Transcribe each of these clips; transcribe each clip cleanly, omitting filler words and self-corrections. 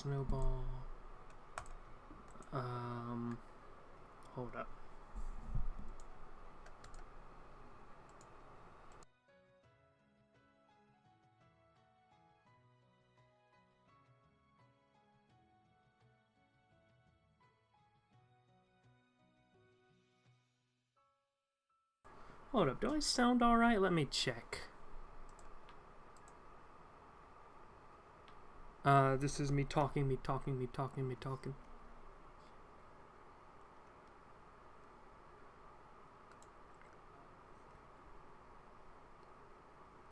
snowball. Hold up. Hold up, do I sound alright? Let me check. This is me talking.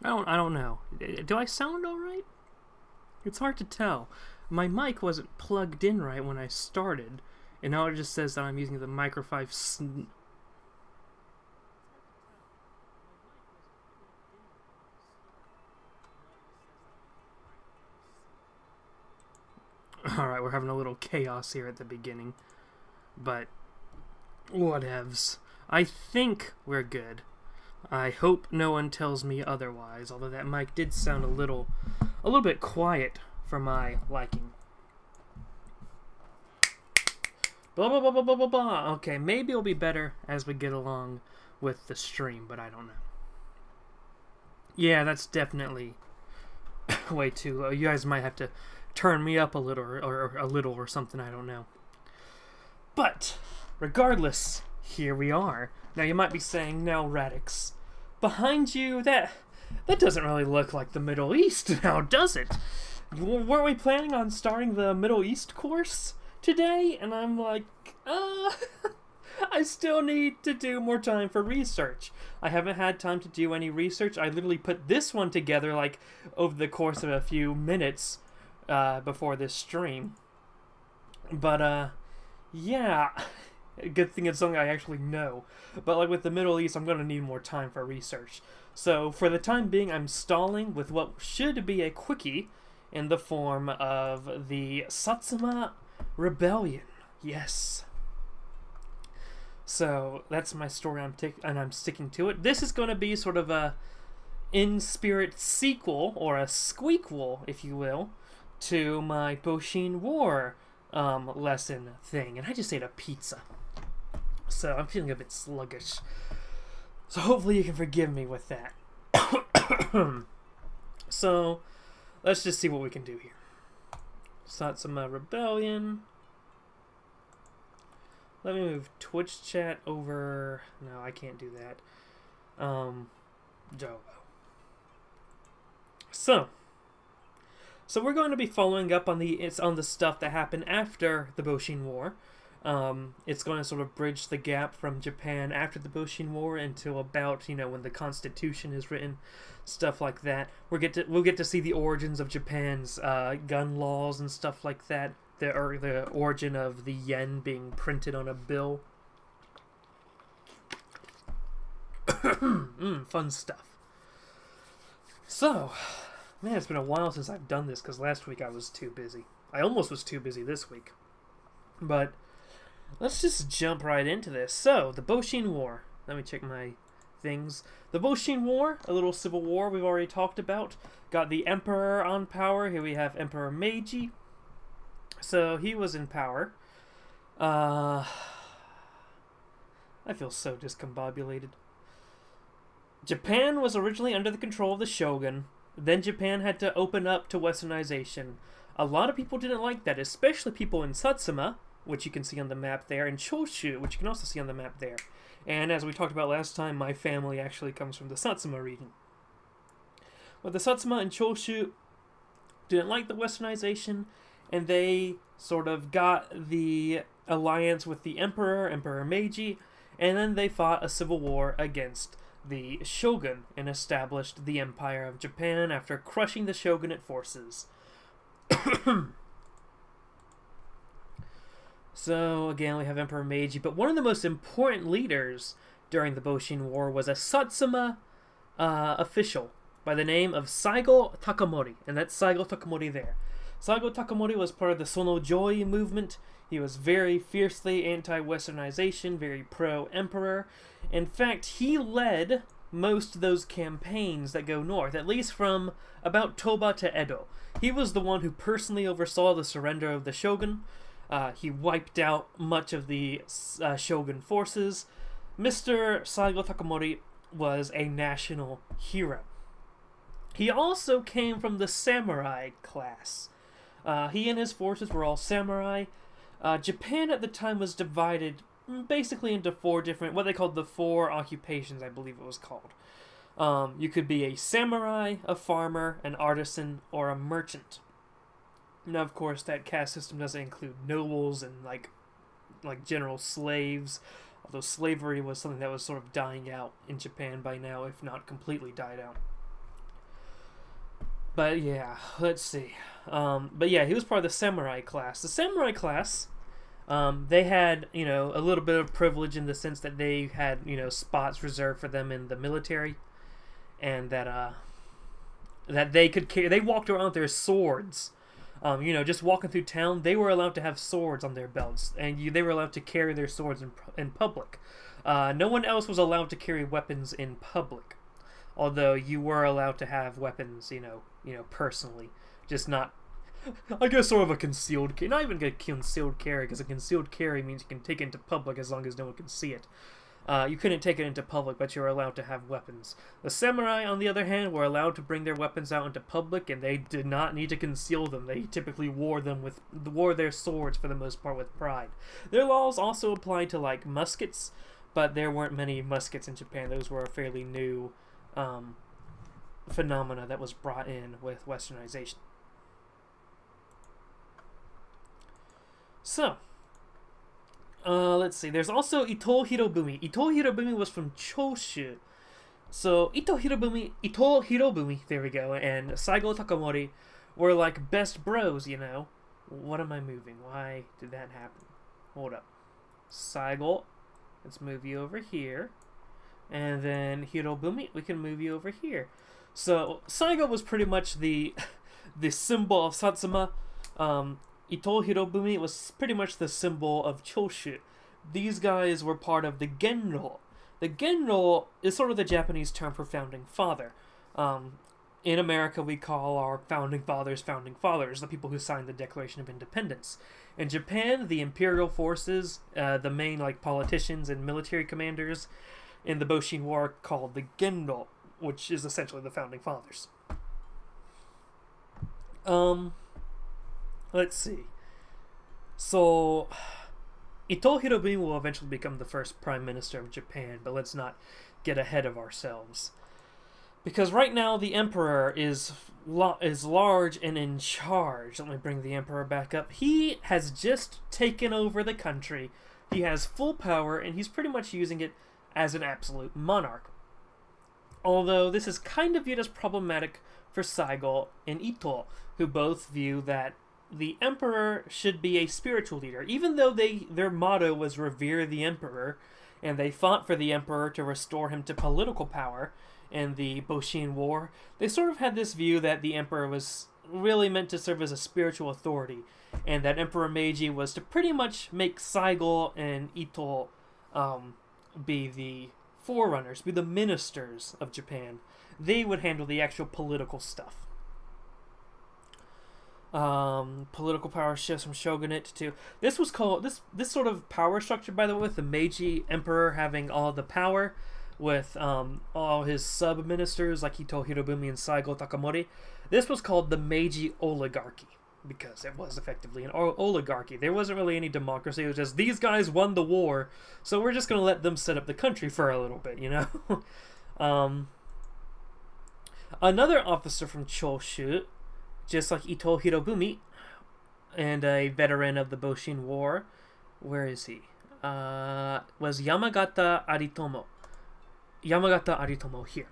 I don't know. Do I sound alright? It's hard to tell. My mic wasn't plugged in right when I started, and now it just says that I'm using the Micro 5 Alright, we're having a little chaos here at the beginning. But, whatevs. I think we're good. I hope no one tells me otherwise, although that mic did sound a little bit quiet for my liking. Blah, blah, blah, blah, blah, blah, blah. Okay, maybe it'll be better as we get along with the stream, but I don't know. Yeah, that's definitely way too low. You guys might have to turn me up a little or something, I don't know. But regardless, here we are. Now you might be saying, "No, Radix, behind you, that doesn't really look like the Middle East now, does it? Weren't we planning on starting the Middle East course today?" And I'm like, I still need to do more time for research. I haven't had time to do any research. I literally put this one together like over the course of a few minutes before this stream. But yeah, good thing it's something I actually know. But like with the Middle East, I'm gonna need more time for research. So for the time being, I'm stalling with what should be a quickie in the form of the Satsuma Rebellion. Yes. So that's my story, and I'm sticking to it. This is going to be sort of a in-spirit sequel, or a squeakquel, if you will, to my Boshin War lesson thing. And I just ate a pizza, so I'm feeling a bit sluggish. So hopefully you can forgive me with that. So let's just see what we can do here. Satsuma Rebellion. Let me move Twitch chat over. No, I can't do that. Joe. So we're going to be following up on the stuff that happened after the Boshin War. It's going to sort of bridge the gap from Japan after the Boshin War until about, when the Constitution is written, stuff like that. We'll get to see the origins of Japan's gun laws and stuff like that. The origin of the yen being printed on a bill. Fun stuff. So, man, it's been a while since I've done this because last week I was too busy. I almost was too busy this week. But let's just jump right into this. So, the Boshin War. Let me check my things. The Boshin War, a little civil war we've already talked about. Got the Emperor on power. Here we have Emperor Meiji. So he was in power. I feel so discombobulated. Japan was originally under the control of the shogun. Then Japan had to open up to westernization. A lot of people didn't like that, especially people in Satsuma, which you can see on the map there, and Choshu, which you can also see on the map there. And as we talked about last time, my family actually comes from the Satsuma region. But the Satsuma and Choshu didn't like the westernization, and they sort of got the alliance with the Emperor Meiji, and then they fought a civil war against the shogun and established the Empire of Japan after crushing the shogunate forces. So, again, we have Emperor Meiji, but one of the most important leaders during the Boshin War was a Satsuma official by the name of Saigo Takamori, and that's Saigo Takamori there. Saigo Takamori was part of the Sonojoi movement. He was very fiercely anti-westernization, very pro-emperor. In fact, he led most of those campaigns that go north, at least from about Toba to Edo. He was the one who personally oversaw the surrender of the shogun. He wiped out much of the shogun forces. Mr. Saigo Takamori was a national hero. He also came from the samurai class. He and his forces were all samurai. Japan at the time was divided basically into four different, what they called the four occupations, I believe it was called. You could be a samurai, a farmer, an artisan, or a merchant. Now, of course, that caste system doesn't include nobles and like general slaves, although slavery was something that was sort of dying out in Japan by now, if not completely died out. But yeah, let's see. But yeah, he was part of the samurai class. The samurai class, they had, a little bit of privilege in the sense that they had, spots reserved for them in the military, and that they could carry. They walked around with their swords. Just walking through town, they were allowed to have swords on their belts, and they were allowed to carry their swords in public. No one else was allowed to carry weapons in public, although you were allowed to have weapons, personally, just not, I guess, sort of a concealed carry. Not even a concealed carry, because a concealed carry means you can take it into public as long as no one can see it. You couldn't take it into public, but you were allowed to have weapons. The samurai, on the other hand, were allowed to bring their weapons out into public, and they did not need to conceal them. They typically wore their swords for the most part with pride. Their laws also applied to like muskets, but there weren't many muskets in Japan. Those were a fairly new phenomena that was brought in with westernization. So, let's see. There's also Ito Hirobumi. Ito Hirobumi was from Choshu. So Ito Hirobumi, there we go, and Saigo Takamori were like best bros, What am I moving? Why did that happen? Hold up. Saigo, let's move you over here. And then Hirobumi, we can move you over here. So Saigo was pretty much the symbol of Satsuma. Ito Hirobumi was pretty much the symbol of Choshu. These guys were part of the Genro. The Genro is sort of the Japanese term for founding father. In America, we call our founding fathers, the people who signed the Declaration of Independence. In Japan, the imperial forces, the main politicians and military commanders in the Boshin War, are called the Genro, which is essentially the founding fathers. Let's see. So, Ito Hirobumi will eventually become the first prime minister of Japan, but let's not get ahead of ourselves. Because right now the emperor is large and in charge. Let me bring the emperor back up. He has just taken over the country. He has full power, and he's pretty much using it as an absolute monarch. Although this is kind of viewed as problematic for Saigo and Ito, who both view that the emperor should be a spiritual leader. Even though their motto was revere the emperor, and they fought for the emperor to restore him to political power in the Boshin War, they sort of had this view that the emperor was really meant to serve as a spiritual authority, and that Emperor Meiji was to pretty much make Saigo and Ito be the forerunners, be the ministers of Japan. They would handle the actual political stuff. Political power shifts from shogunate to this was called this sort of power structure, by the way, with the Meiji emperor having all the power, with all his sub ministers like Ito Hirobumi and Saigo Takamori. This was called the Meiji oligarchy, because it was effectively an oligarchy. There wasn't really any democracy. It was just, these guys won the war, so we're just going to let them set up the country for a little bit, Another officer from Choshu, just like Ito Hirobumi, and a veteran of the Boshin War, where is he? Was Yamagata Aritomo. Yamagata Aritomo here.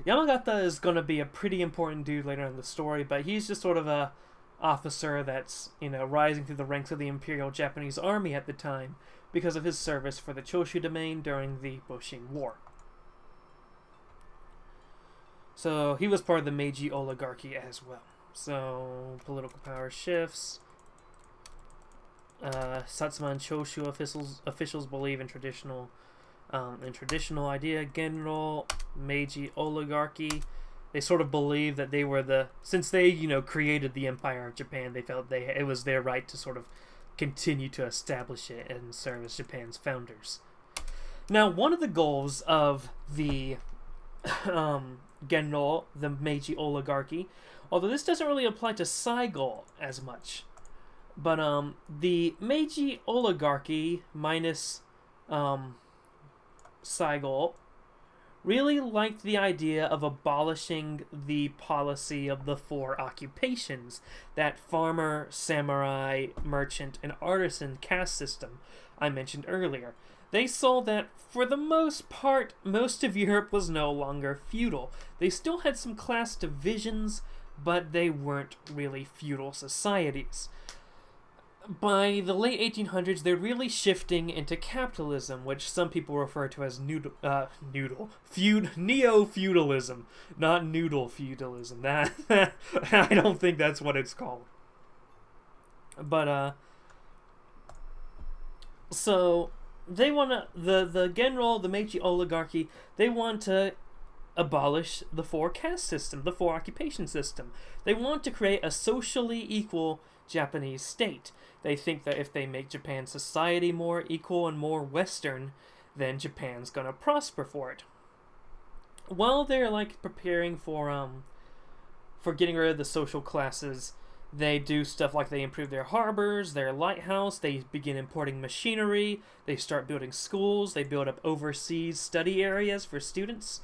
Yamagata is going to be a pretty important dude later in the story, but he's just sort of a officer that's, rising through the ranks of the Imperial Japanese Army at the time because of his service for the Choshu domain during the Boshin War. So he was part of the Meiji oligarchy as well. So political power shifts. Satsuma and Choshu officials believe in traditional idea. Genro Meiji oligarchy. They sort of believed that they were since they, created the Empire of Japan, they felt it was their right to sort of continue to establish it and serve as Japan's founders. Now, one of the goals of the Genro, the Meiji oligarchy, although this doesn't really apply to Saigo as much, but the Meiji oligarchy minus Saigo really liked the idea of abolishing the policy of the 4 occupations, that farmer, samurai, merchant, and artisan caste system I mentioned earlier. They saw that, for the most part, most of Europe was no longer feudal. They still had some class divisions, but they weren't really feudal societies. By the late 1800s, they're really shifting into capitalism, which some people refer to as neo-feudalism, not noodle feudalism. That I don't think that's what it's called. But so they want to the Genro, the Meiji oligarchy. They want to abolish the 4 caste system, the 4 occupation system. They want to create a socially equal Japanese state. They think that if they make Japan's society more equal and more Western, then Japan's gonna prosper for it. While they're preparing for getting rid of the social classes, they do stuff like they improve their harbors, their lighthouse, they begin importing machinery, they start building schools, they build up overseas study areas for students.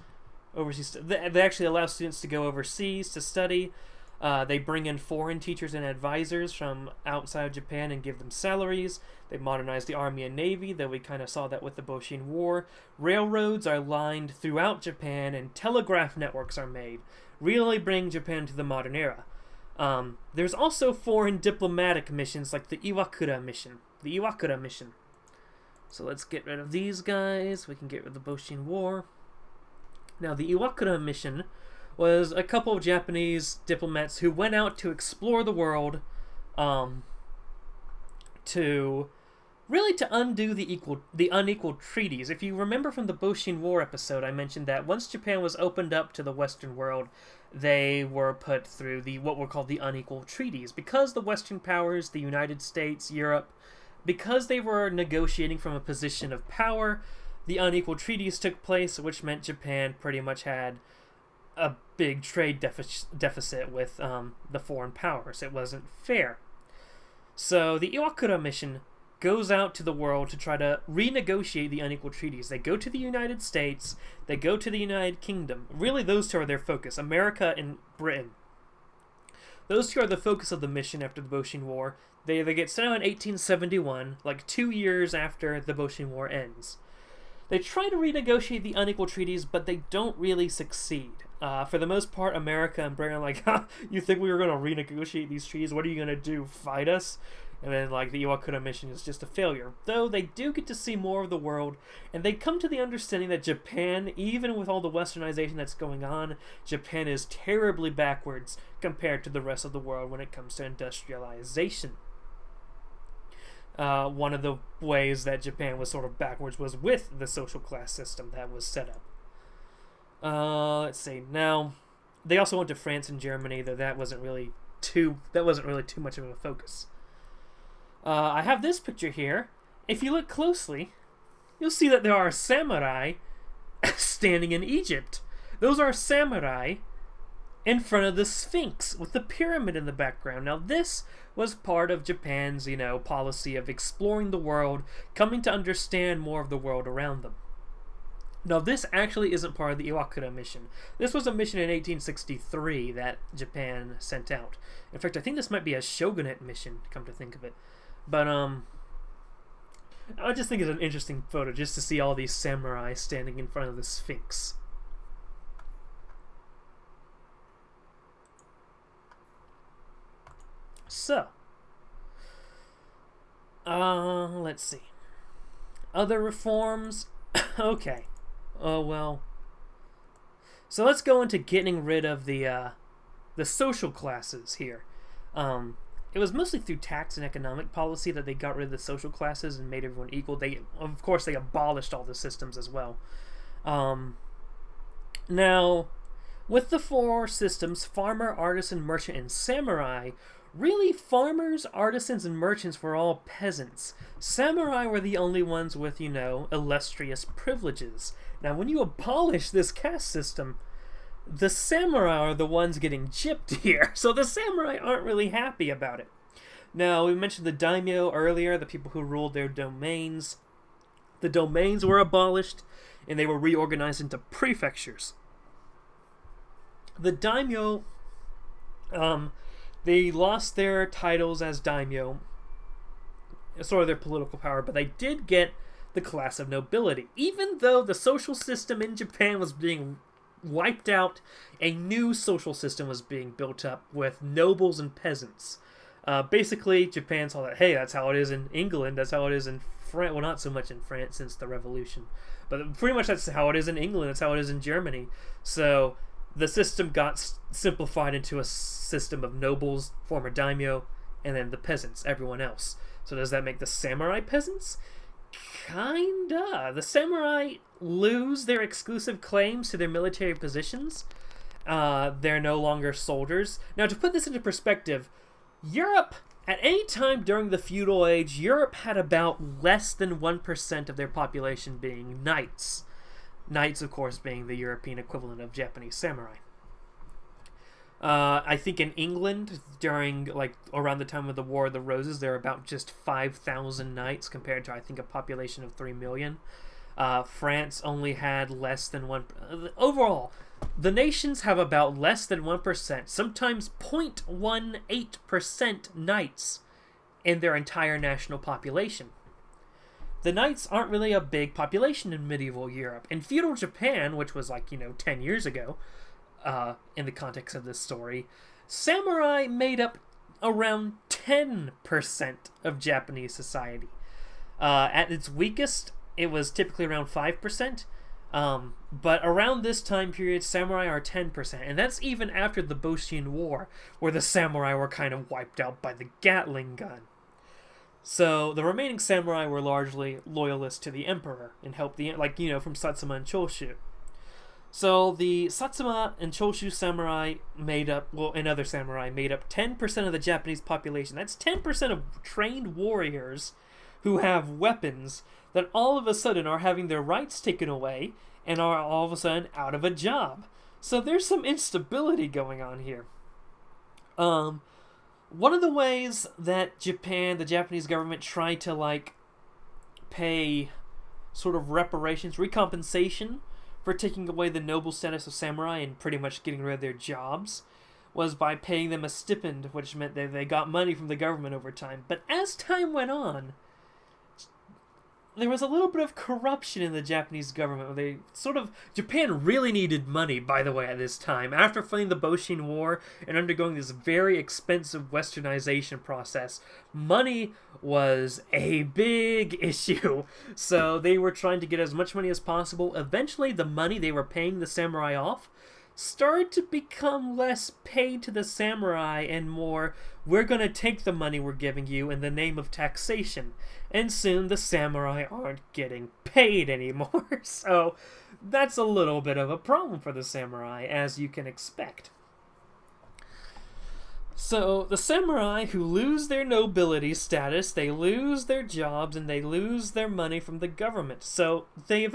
They actually allow students to go overseas to study. They bring in foreign teachers and advisors from outside Japan and give them salaries. They modernize the army and navy, though we kind of saw that with the Boshin War. Railroads are lined throughout Japan, and telegraph networks are made, really bring Japan to the modern era. There's also foreign diplomatic missions like the Iwakura mission. So let's get rid of these guys. We can get rid of the Boshin War. Now, the Iwakura mission was a couple of Japanese diplomats who went out to explore the world, to undo the unequal treaties. If you remember from the Boshin War episode, I mentioned that once Japan was opened up to the Western world, they were put through what were called the unequal treaties. Because the Western powers, the United States, Europe, because they were negotiating from a position of power, the unequal treaties took place, which meant Japan pretty much had a big trade deficit with the foreign powers. It wasn't fair. So the Iwakura mission goes out to the world to try to renegotiate the unequal treaties. They go to the United States, they go to the United Kingdom. Really, those two are their focus, America and Britain. Those two are the focus of the mission after the Boshin War. They get sent out in 1871, 2 years after the Boshin War ends. They try to renegotiate the unequal treaties, but they don't really succeed. For the most part, America and Britain are you think we were going to renegotiate these treaties? What are you going to do, fight us? And then, the Iwakura mission is just a failure. Though, they do get to see more of the world, and they come to the understanding that Japan, even with all the westernization that's going on, Japan is terribly backwards compared to the rest of the world when it comes to industrialization. One of the ways that Japan was sort of backwards was with the social class system that was set up. Let's see. Now, they also went to France and Germany, though that wasn't really too much of a focus. I have this picture here. If you look closely, you'll see that there are samurai standing in Egypt. Those are samurai in front of the Sphinx with the pyramid in the background. Now, this was part of Japan's, policy of exploring the world, coming to understand more of the world around them. Now, this actually isn't part of the Iwakura mission. This was a mission in 1863 that Japan sent out. In fact, I think this might be a shogunate mission, come to think of it. But, I just think it's an interesting photo, just to see all these samurai standing in front of the Sphinx. So, let's see. Other reforms? Okay. Oh, well. So let's go into getting rid of the social classes here. It was mostly through tax and economic policy that they got rid of the social classes and made everyone equal. Of course, they abolished all the systems as well. Now, with the four systems, farmer, artisan, merchant, and samurai, really farmers, artisans, and merchants were all peasants. Samurai were the only ones with, illustrious privileges. Now, when you abolish this caste system, the samurai are the ones getting gypped here, so the samurai aren't really happy about it. Now, we mentioned the daimyo earlier, the people who ruled their domains. The domains were abolished, and they were reorganized into prefectures. The daimyo, they lost their titles as daimyo, sort of their political power, but they did get the class of nobility. Even though the social system in Japan was being wiped out, a new social system was being built up with nobles and peasants. Basically, Japan saw that, hey, that's how it is in England, that's how it is in France. Well, not so much in France since the revolution, but pretty much that's how it is in England, that's how it is in Germany. So the system got simplified into a system of nobles, former daimyo, and then the peasants, everyone else. So does that make the samurai peasants? Kinda. The samurai lose their exclusive claims to their military positions. They're no longer soldiers. Now, to put this into perspective, Europe, at any time during the feudal age, Europe had about less than 1% of their population being knights. Knights, of course, being the European equivalent of Japanese samurai. I think in England, during, around the time of the War of the Roses, there were about just 5,000 knights compared to, I think, a population of 3 million. France only had less than 1... Overall, the nations have about less than 1%, sometimes 0.18% knights in their entire national population. The knights aren't really a big population in medieval Europe. In feudal Japan, which was 10 years ago, in the context of this story, samurai made up around 10% of Japanese society. At its weakest, it was typically around 5%, but around this time period, samurai are 10%, and that's even after the Boshin War, where the samurai were kind of wiped out by the Gatling gun. So the remaining samurai were largely loyalists to the emperor and helped from Satsuma and Choshu. So the Satsuma and Choshu samurai and other samurai made up 10% of the Japanese population. That's 10% of trained warriors who have weapons that all of a sudden are having their rights taken away and are all of a sudden out of a job. So there's some instability going on here. One of the ways that the Japanese government tried to pay sort of reparations, recompensation for taking away the noble status of samurai and pretty much getting rid of their jobs was by paying them a stipend, which meant that they got money from the government over time. But as time went on, there was a little bit of corruption in the Japanese government. Japan really needed money, by the way, at this time. After fighting the Boshin War and undergoing this very expensive westernization process, money was a big issue. So they were trying to get as much money as possible. Eventually, the money they were paying the samurai off started to become less paid to the samurai and more, we're going to take the money we're giving you in the name of taxation. And soon the samurai aren't getting paid anymore. So that's a little bit of a problem for the samurai, as you can expect. So the samurai who lose their nobility status, they lose their jobs, and they lose their money from the government. So they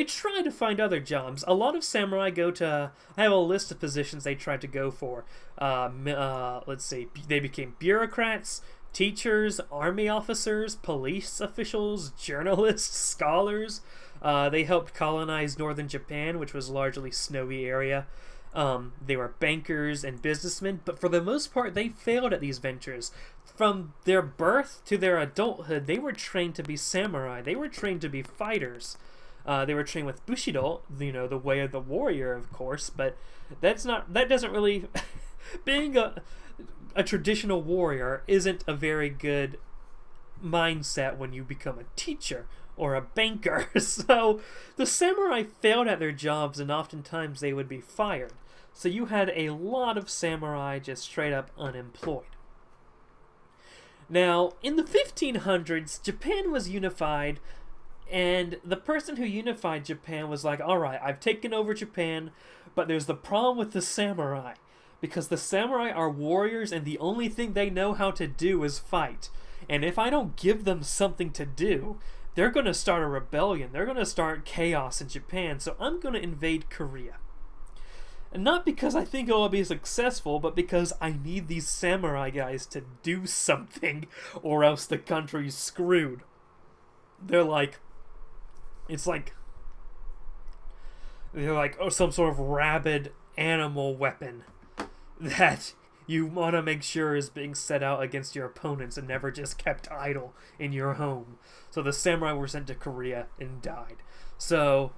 try to find other jobs. A lot of samurai I have a list of positions they tried to go for. Let's see, they became bureaucrats, teachers, army officers, police officials, journalists, scholars. They helped colonize northern Japan, which was a largely snowy area. They were bankers and businessmen, but for the most part, they failed at these ventures. From their birth to their adulthood, they were trained to be samurai. They were trained to be fighters. They were trained with Bushido, the way of the warrior, of course, but that doesn't really... Being a traditional warrior isn't a very good mindset when you become a teacher or a banker. So the samurai failed at their jobs, and oftentimes they would be fired. So you had a lot of samurai just straight up unemployed. Now, in the 1500s, Japan was unified And the person who unified Japan was like, alright, I've taken over Japan, but there's the problem with the samurai. Because the samurai are warriors and the only thing they know how to do is fight. And if I don't give them something to do, they're going to start a rebellion. They're going to start chaos in Japan. So I'm going to invade Korea. And not because I think it will be successful, but because I need these samurai guys to do something, or else the country's screwed. They're like, it's like, they're like, oh, some sort of rabid animal weapon that you want to make sure is being set out against your opponents and never just kept idle in your home. So the samurai were sent to Korea and died. So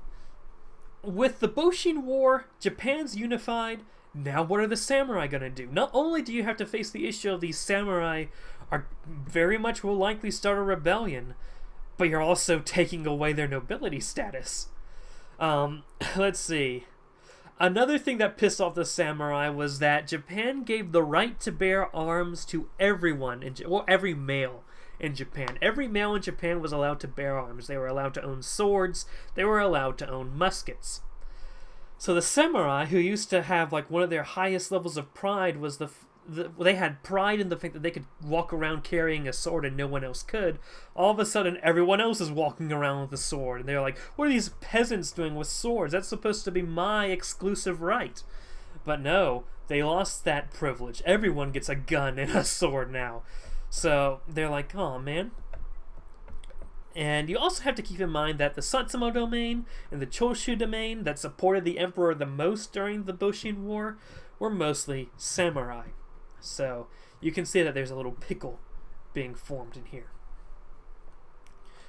with the Boshin War, Japan's unified. Now what are the samurai going to do? Not only do you have to face the issue of these samurai are very much will likely start a rebellion, but you're also taking away their nobility status. Let's see. Another thing that pissed off the samurai was that Japan gave the right to bear arms to everyone, every male in Japan. Every male in Japan was allowed to bear arms. They were allowed to own swords. They were allowed to own muskets. So the samurai, who used to have like one of their highest levels of pride, was they had pride in the fact that they could walk around carrying a sword and no one else could. All of a sudden, everyone else is walking around with a sword. And they're like, what are these peasants doing with swords? That's supposed to be my exclusive right. But no, they lost that privilege. Everyone gets a gun and a sword now. So they're like, oh man. And you also have to keep in mind that the Satsuma domain and the Choshu domain that supported the emperor the most during the Boshin War were mostly samurai. So you can see that there's a little pickle being formed in here.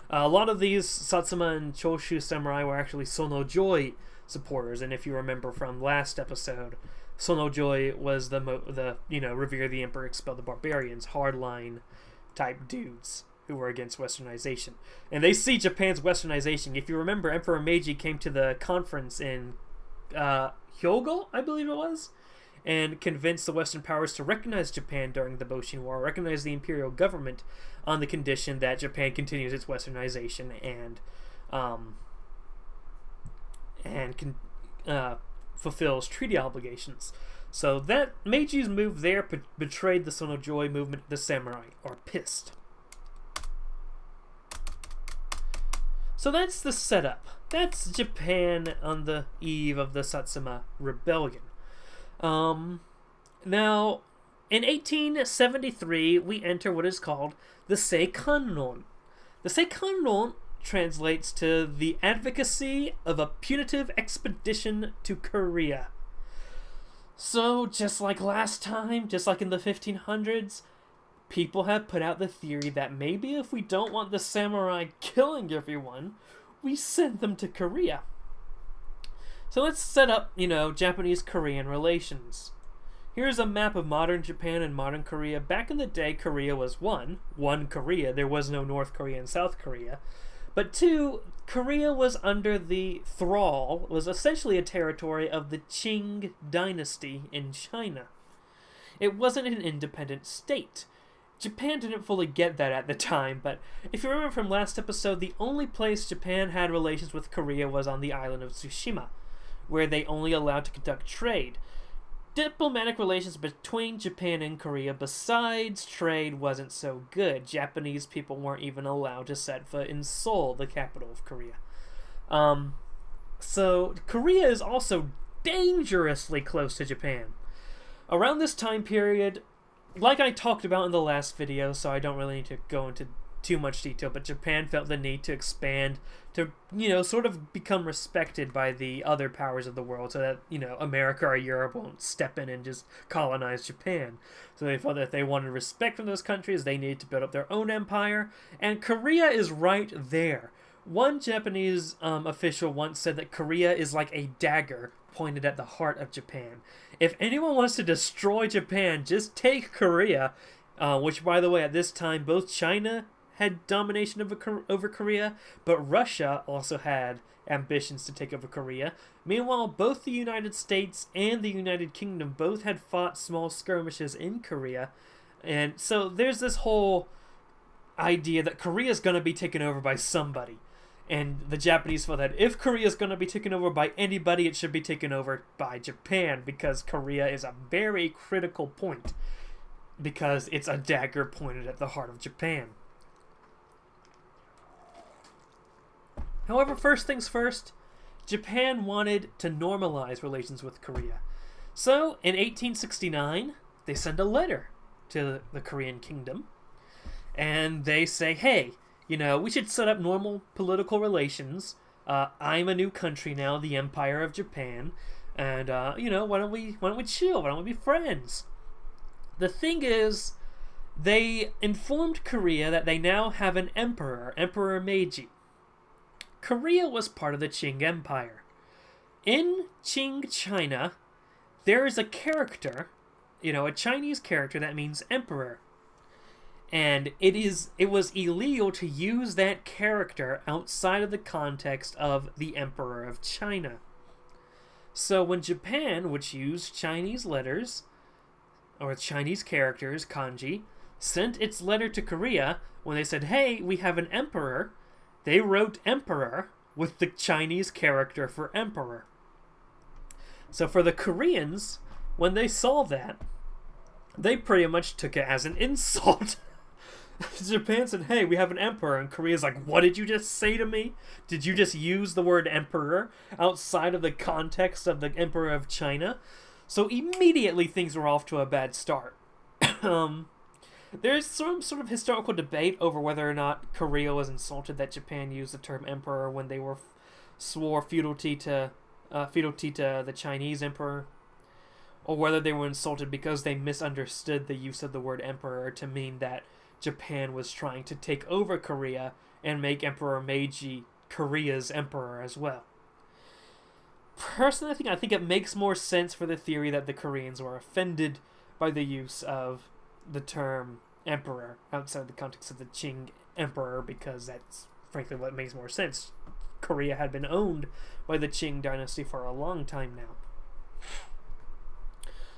A lot of these Satsuma and Choshu samurai were actually Sonojoi supporters, and if you remember from last episode, Sonojoi was the revere the emperor, expel the barbarians, hardline type dudes who were against westernization. And they see Japan's westernization. If you remember, Emperor Meiji came to the conference in Hyogo, I believe it was, and convinced the Western powers to recognize Japan during the Boshin War, recognize the imperial government on the condition that Japan continues its westernization and fulfills treaty obligations. So that Meiji's move there betrayed the Sonojoi movement. The samurai are pissed. So that's the setup. That's Japan on the eve of the Satsuma Rebellion. Now, in 1873, we enter what is called the Seikanron. The Seikanron translates to the advocacy of a punitive expedition to Korea. So, just like last time, just like in the 1500s, people have put out the theory that maybe if we don't want the samurai killing everyone, we send them to Korea. So let's set up, Japanese-Korean relations. Here's a map of modern Japan and modern Korea. Back in the day, Korea was one Korea. There was no North Korea and South Korea. But two, Korea was under the thrall, was essentially a territory of the Qing dynasty in China. It wasn't an independent state. Japan didn't fully get that at the time, but if you remember from last episode, the only place Japan had relations with Korea was on the island of Tsushima, where they only allowed to conduct trade. Diplomatic relations between Japan and Korea, besides trade, wasn't so good. Japanese people weren't even allowed to set foot in Seoul, the capital of Korea. So Korea is also dangerously close to Japan. Around this time period, like I talked about in the last video, so I don't really need to go into too much detail, but Japan felt the need to expand to, sort of become respected by the other powers of the world so that, America or Europe won't step in and just colonize Japan. So they felt that if they wanted respect from those countries, they needed to build up their own empire, and Korea is right there. One Japanese official once said that Korea is like a dagger pointed at the heart of Japan. If anyone wants to destroy Japan, just take Korea, which, by the way, at this time, both China had domination over Korea, but Russia also had ambitions to take over Korea. Meanwhile, both the United States and the United Kingdom both had fought small skirmishes in Korea, and so there's this whole idea that Korea is going to be taken over by somebody. And the Japanese felt that if Korea is going to be taken over by anybody, it should be taken over by Japan, because Korea is a very critical point, because it's a dagger pointed at the heart of Japan. However, first things first, Japan wanted to normalize relations with Korea. So, in 1869, they send a letter to the Korean kingdom, and they say, hey, we should set up normal political relations. I'm a new country now, the Empire of Japan, and why don't we chill? Why don't we be friends? The thing is, they informed Korea that they now have an emperor, Emperor Meiji. Korea was part of the Qing Empire. In Qing China, there is a character, a Chinese character that means emperor. And it was illegal to use that character outside of the context of the Emperor of China. So when Japan, which used Chinese letters, or Chinese characters, kanji, sent its letter to Korea, when they said, hey, we have an emperor, they wrote emperor with the Chinese character for emperor. So for the Koreans, when they saw that, they pretty much took it as an insult. Japan said, hey, we have an emperor, and Korea's like, what did you just say to me? Did you just use the word emperor outside of the context of the Emperor of China? So immediately things were off to a bad start. There's some sort of historical debate over whether or not Korea was insulted that Japan used the term emperor when they swore fealty to the Chinese emperor, or whether they were insulted because they misunderstood the use of the word emperor to mean that Japan was trying to take over Korea and make Emperor Meiji Korea's emperor as well. Personally, I think it makes more sense for the theory that the Koreans were offended by the use of the term emperor outside the context of the Qing emperor, because that's frankly what makes more sense. Korea had been owned by the Qing dynasty for a long time now.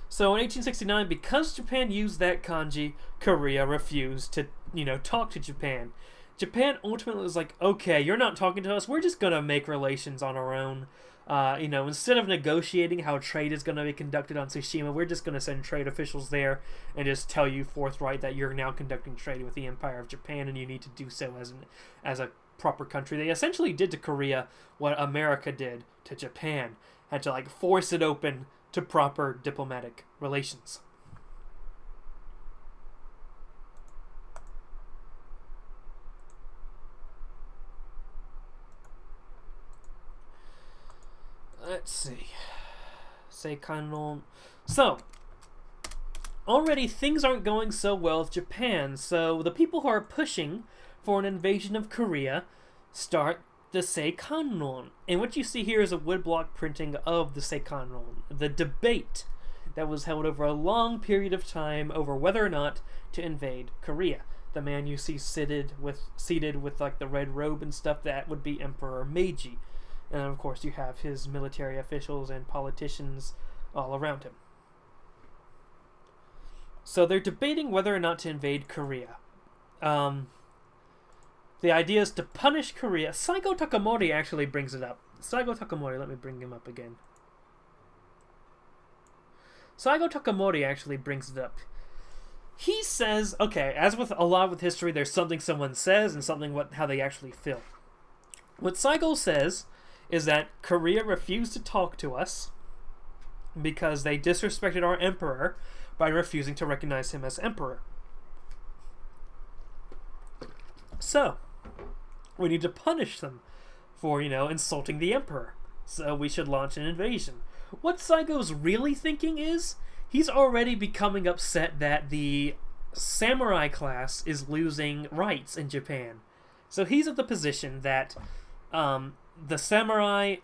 So in 1869, because Japan used that kanji, Korea refused to, talk to Japan. Japan ultimately was like, okay, you're not talking to us, we're just going to make relations on our own. Instead of negotiating how trade is going to be conducted on Tsushima, we're just going to send trade officials there and just tell you forthright that you're now conducting trade with the Empire of Japan and you need to do so as a proper country. They essentially did to Korea what America did to Japan. Had to force it open to proper diplomatic relations. Let's see. Seikanon. So, already things aren't going so well with Japan, so the people who are pushing for an invasion of Korea start the Seikanon. And what you see here is a woodblock printing of the Seikanon, the debate that was held over a long period of time over whether or not to invade Korea. The man you see seated with the red robe and stuff, that would be Emperor Meiji. And of course you have his military officials and politicians all around him. So they're debating whether or not to invade Korea. The idea is to punish Korea. Saigo Takamori actually brings it up. Saigo Takamori, let me bring him up again. Saigo Takamori actually brings it up. He says, okay, as with a lot with history, there's something someone says and something how they actually feel. What Saigo says is that Korea refused to talk to us because they disrespected our emperor by refusing to recognize him as emperor. So, we need to punish them for, insulting the emperor. So we should launch an invasion. What Saigo's really thinking is, he's already becoming upset that the samurai class is losing rights in Japan. So he's at the position that the samurai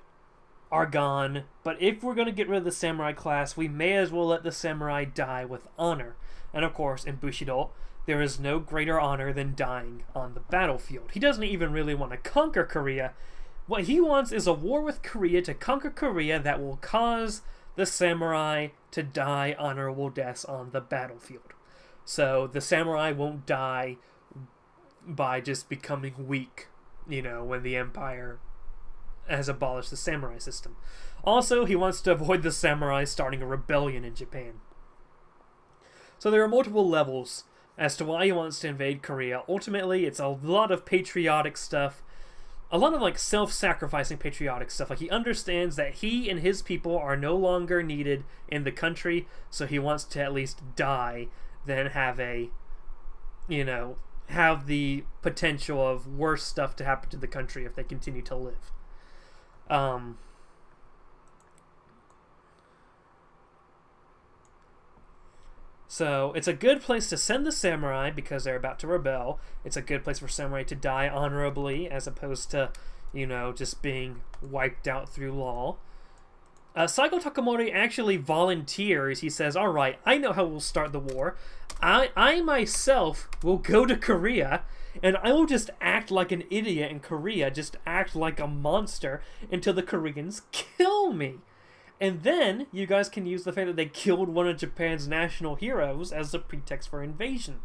are gone, but if we're going to get rid of the samurai class, we may as well let the samurai die with honor. And of course, in Bushido, there is no greater honor than dying on the battlefield. He doesn't even really want to conquer Korea. What he wants is a war with Korea to conquer Korea that will cause the samurai to die honorable deaths on the battlefield. So the samurai won't die by just becoming weak when the Empire has abolished the samurai system. Also, he wants to avoid the samurai starting a rebellion in Japan. So there are multiple levels as to why he wants to invade Korea. Ultimately, it's a lot of patriotic stuff. A lot of self-sacrificing patriotic stuff. He understands that he and his people are no longer needed in the country, so he wants to at least die than have have the potential of worse stuff to happen to the country if they continue to live. So it's a good place to send the samurai because they're about to rebel. It's a good place for samurai to die honorably as opposed to, just being wiped out through law. Saigo Takamori actually volunteers. He says, alright, I know how we'll start the war. I myself will go to Korea and I will just act like an idiot in Korea, just act like a monster until the Koreans kill me. And then you guys can use the fact that they killed one of Japan's national heroes as a pretext for invasion.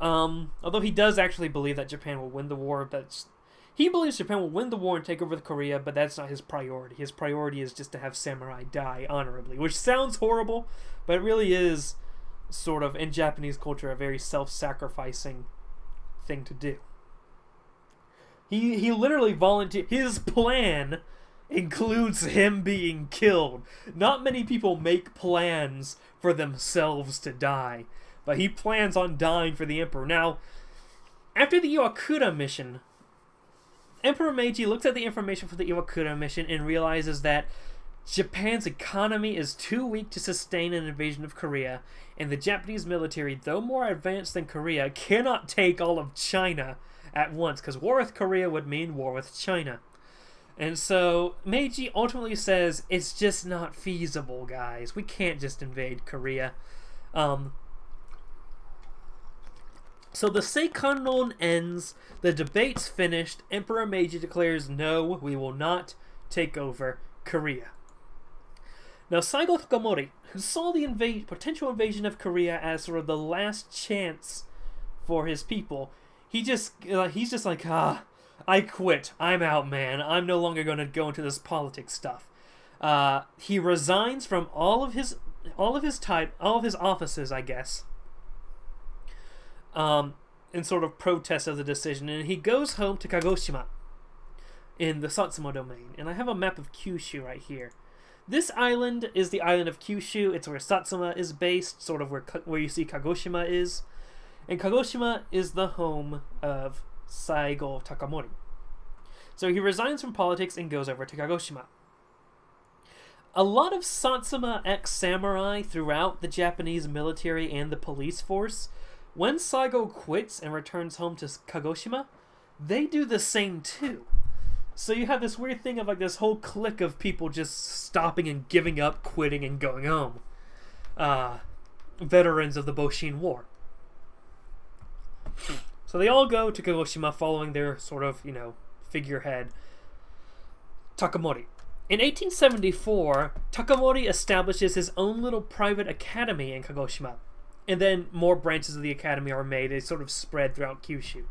Although he does actually believe that Japan will win the war. He believes Japan will win the war and take over the Korea, but that's not his priority. His priority is just to have samurai die honorably, which sounds horrible, but it really is sort of, in Japanese culture, a very self-sacrificing thing to do. He literally volunteered. His plan includes him being killed. Not many people make plans for themselves to die, but he plans on dying for the Emperor. Now, after the Iwakura mission, Emperor Meiji looks at the information for the Iwakura mission and realizes that Japan's economy is too weak to sustain an invasion of Korea, and the Japanese military, though more advanced than Korea, cannot take all of China at once, because war with Korea would mean war with China. And so Meiji ultimately says, it's just not feasible, guys. We can't just invade Korea. So the Seikanron ends, the debate's finished, Emperor Meiji declares, no, we will not take over Korea. Now Saigo Takamori, who saw the potential invasion of Korea as sort of the last chance for his people, he's just like, I quit. I'm out, man. I'm no longer going to go into this politics stuff. He resigns from all of his offices, I guess, in sort of protest of the decision, and he goes home to Kagoshima in the Satsuma domain. And I have a map of Kyushu right here. This island is the island of Kyushu. It's where Satsuma is based, sort of where you see Kagoshima is. And Kagoshima is the home of Saigo Takamori. So he resigns from politics and goes over to Kagoshima. A lot of Satsuma ex-samurai throughout the Japanese military and the police force, when Saigo quits and returns home to Kagoshima, they do the same too. So you have this weird thing of this whole clique of people just stopping and giving up, quitting, and going home. Veterans of the Boshin War. So they all go to Kagoshima following their sort of, figurehead, Takamori. In 1874, Takamori establishes his own little private academy in Kagoshima. And then more branches of the academy are made. They sort of spread throughout Kyushu.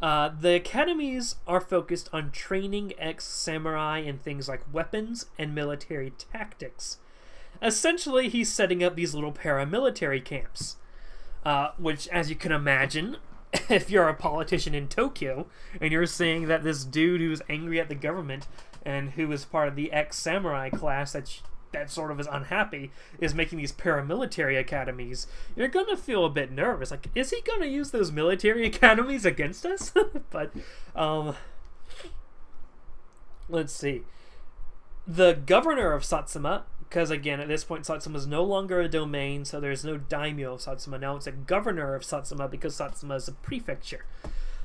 The academies are focused on training ex-samurai in things like weapons and military tactics. Essentially, he's setting up these little paramilitary camps. Which, as you can imagine, if you're a politician in Tokyo, and you're seeing that this dude who's angry at the government, and who is part of the ex-samurai class that sort of is unhappy, is making these paramilitary academies, you're gonna feel a bit nervous. Like, is he gonna use those military academies against us? But, let's see. The governor of Satsuma, because again, at this point, Satsuma is no longer a domain, so there's no daimyo of Satsuma. Now it's a governor of Satsuma because Satsuma is a prefecture.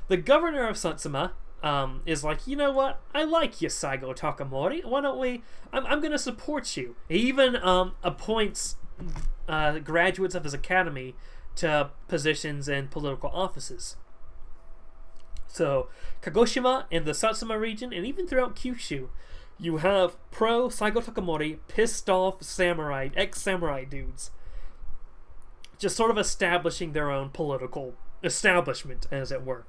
The governor of Satsuma is like, you know what? I like you, Saigo Takamori. Why don't we... I'm going to support you. He even appoints graduates of his academy to positions in political offices. So, Kagoshima and the Satsuma region, and even throughout Kyushu, you have pro-Saigo Takamori, pissed-off samurai, ex-samurai dudes, just sort of establishing their own political establishment, as it were.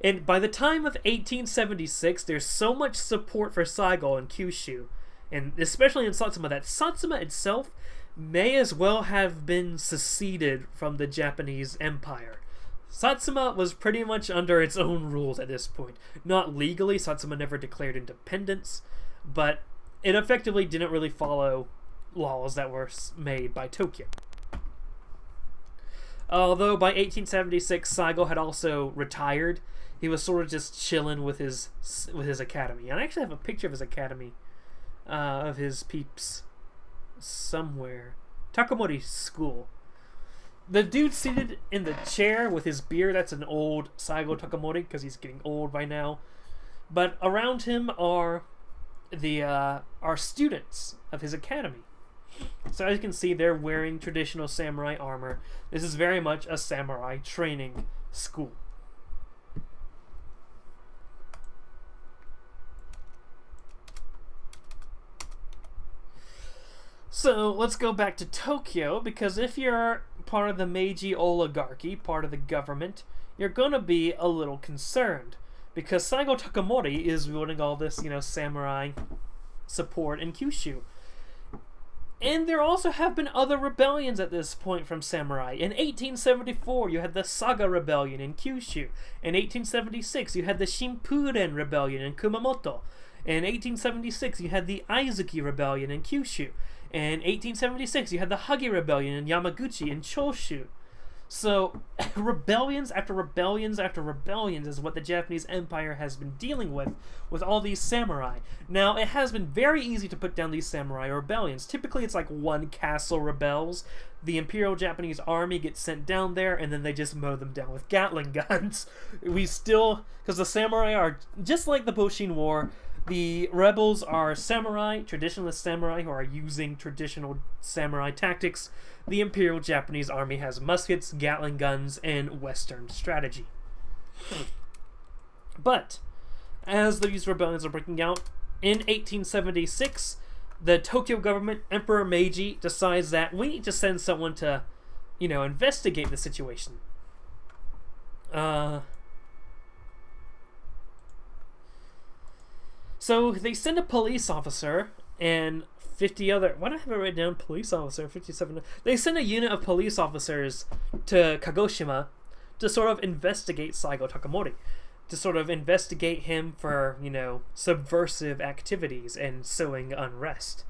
And by the time of 1876, there's so much support for Saigo in Kyushu, and especially in Satsuma, that Satsuma itself may as well have been seceded from the Japanese Empire. Satsuma was pretty much under its own rules at this point. Not legally, Satsuma never declared independence, but it effectively didn't really follow laws that were made by Tokyo. Although by 1876, Saigo had also retired, he was sort of just chilling with his academy. And I actually have a picture of his academy, of his peeps, somewhere. Takamori School. The dude seated in the chair with his beard, that's an old Saigo Takamori, because he's getting old by now. But around him are students of his academy. So as you can see, they're wearing traditional samurai armor. This is very much a samurai training school. So let's go back to Tokyo, because if you're part of the Meiji oligarchy, part of the government, you're going to be a little concerned, because Saigo Takamori is wielding all this, samurai support in Kyushu. And there also have been other rebellions at this point from samurai. In 1874, you had the Saga Rebellion in Kyushu. In 1876, you had the Shimpuren Rebellion in Kumamoto. In 1876, you had the Aizuki Rebellion in Kyushu. In 1876, you had the Hagi Rebellion in Yamaguchi and Choshu. So, rebellions after rebellions after rebellions is what the Japanese Empire has been dealing with all these samurai. Now, it has been very easy to put down these samurai rebellions. Typically, it's like one castle rebels, the Imperial Japanese Army gets sent down there, and then they just mow them down with Gatling guns. Because the samurai are, just like the Boshin War, the rebels are samurai, traditionalist samurai who are using traditional samurai tactics. The Imperial Japanese Army has muskets, Gatling guns, and Western strategy. But, as these rebellions are breaking out, in 1876, the Tokyo government, Emperor Meiji, decides that we need to send someone to, investigate the situation. So they send a police officer and 50 other... Why do I have it written down? Police officer, 57... They send a unit of police officers to Kagoshima to sort of investigate Saigo Takamori. To sort of investigate him for, subversive activities and sowing unrest.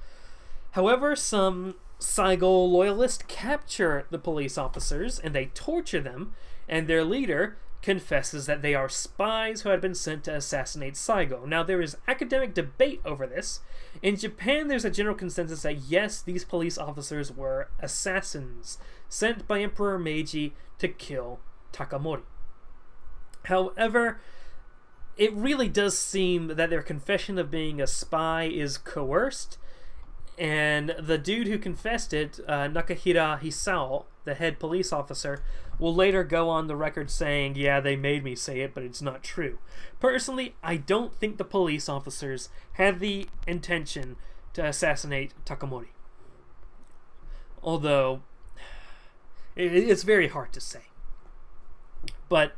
However, some Saigo loyalists capture the police officers and they torture them, and their leader confesses that they are spies who had been sent to assassinate Saigo. Now, there is academic debate over this. In Japan, there's a general consensus that yes, these police officers were assassins sent by Emperor Meiji to kill Takamori. However, it really does seem that their confession of being a spy is coerced, and the dude who confessed it, Nakahira Hisao, the head police officer, will later go on the record saying, yeah, they made me say it, but it's not true. Personally, I don't think the police officers had the intention to assassinate Takamori. Although, it's very hard to say. But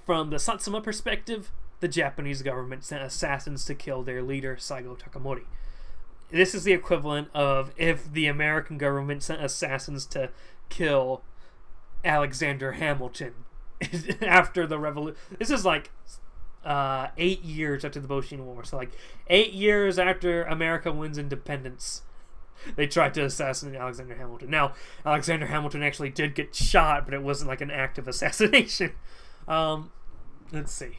from the Satsuma perspective, the Japanese government sent assassins to kill their leader, Saigo Takamori. This is the equivalent of if the American government sent assassins to kill Alexander Hamilton after the revolution. This is like 8 years after the Boshin War. So like 8 years after America wins independence, they tried to assassinate Alexander Hamilton. Now, Alexander Hamilton actually did get shot, but it wasn't like an act of assassination. Let's see.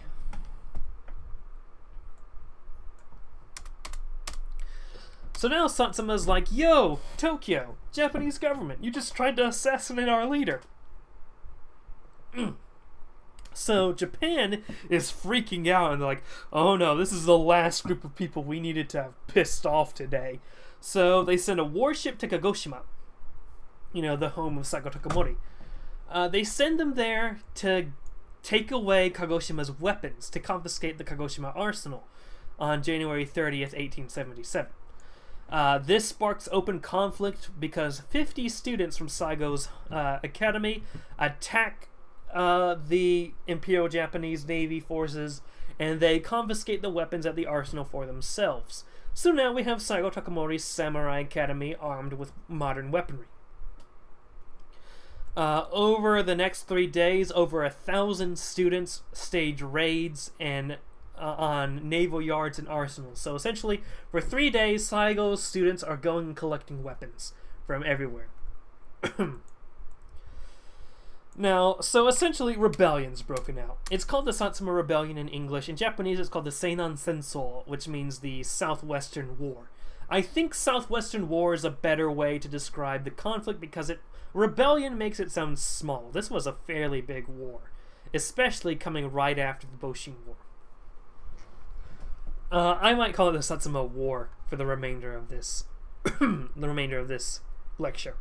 So now Satsuma's like, yo, Tokyo, Japanese government, you just tried to assassinate our leader. So Japan is freaking out and they're like, oh no, this is the last group of people we needed to have pissed off today. So they send a warship to Kagoshima, the home of Saigo Takamori. They send them there to take away Kagoshima's weapons, to confiscate the Kagoshima arsenal on January 30th, 1877. This sparks open conflict because 50 students from Saigo's academy attack the Imperial Japanese Navy forces, and they confiscate the weapons at the arsenal for themselves. So now we have Saigo Takamori's Samurai Academy armed with modern weaponry. Over the next 3 days, over 1,000 students stage raids and on naval yards and arsenals. So essentially, for 3 days, Saigo's students are going and collecting weapons from everywhere. Now, so essentially, rebellion's broken out. It's called the Satsuma Rebellion in English. In Japanese, it's called the Seinan Senso, which means the Southwestern War. I think Southwestern War is a better way to describe the conflict because rebellion makes it sound small. This was a fairly big war, especially coming right after the Boshin War. I might call it the Satsuma War for the remainder of this, lecture.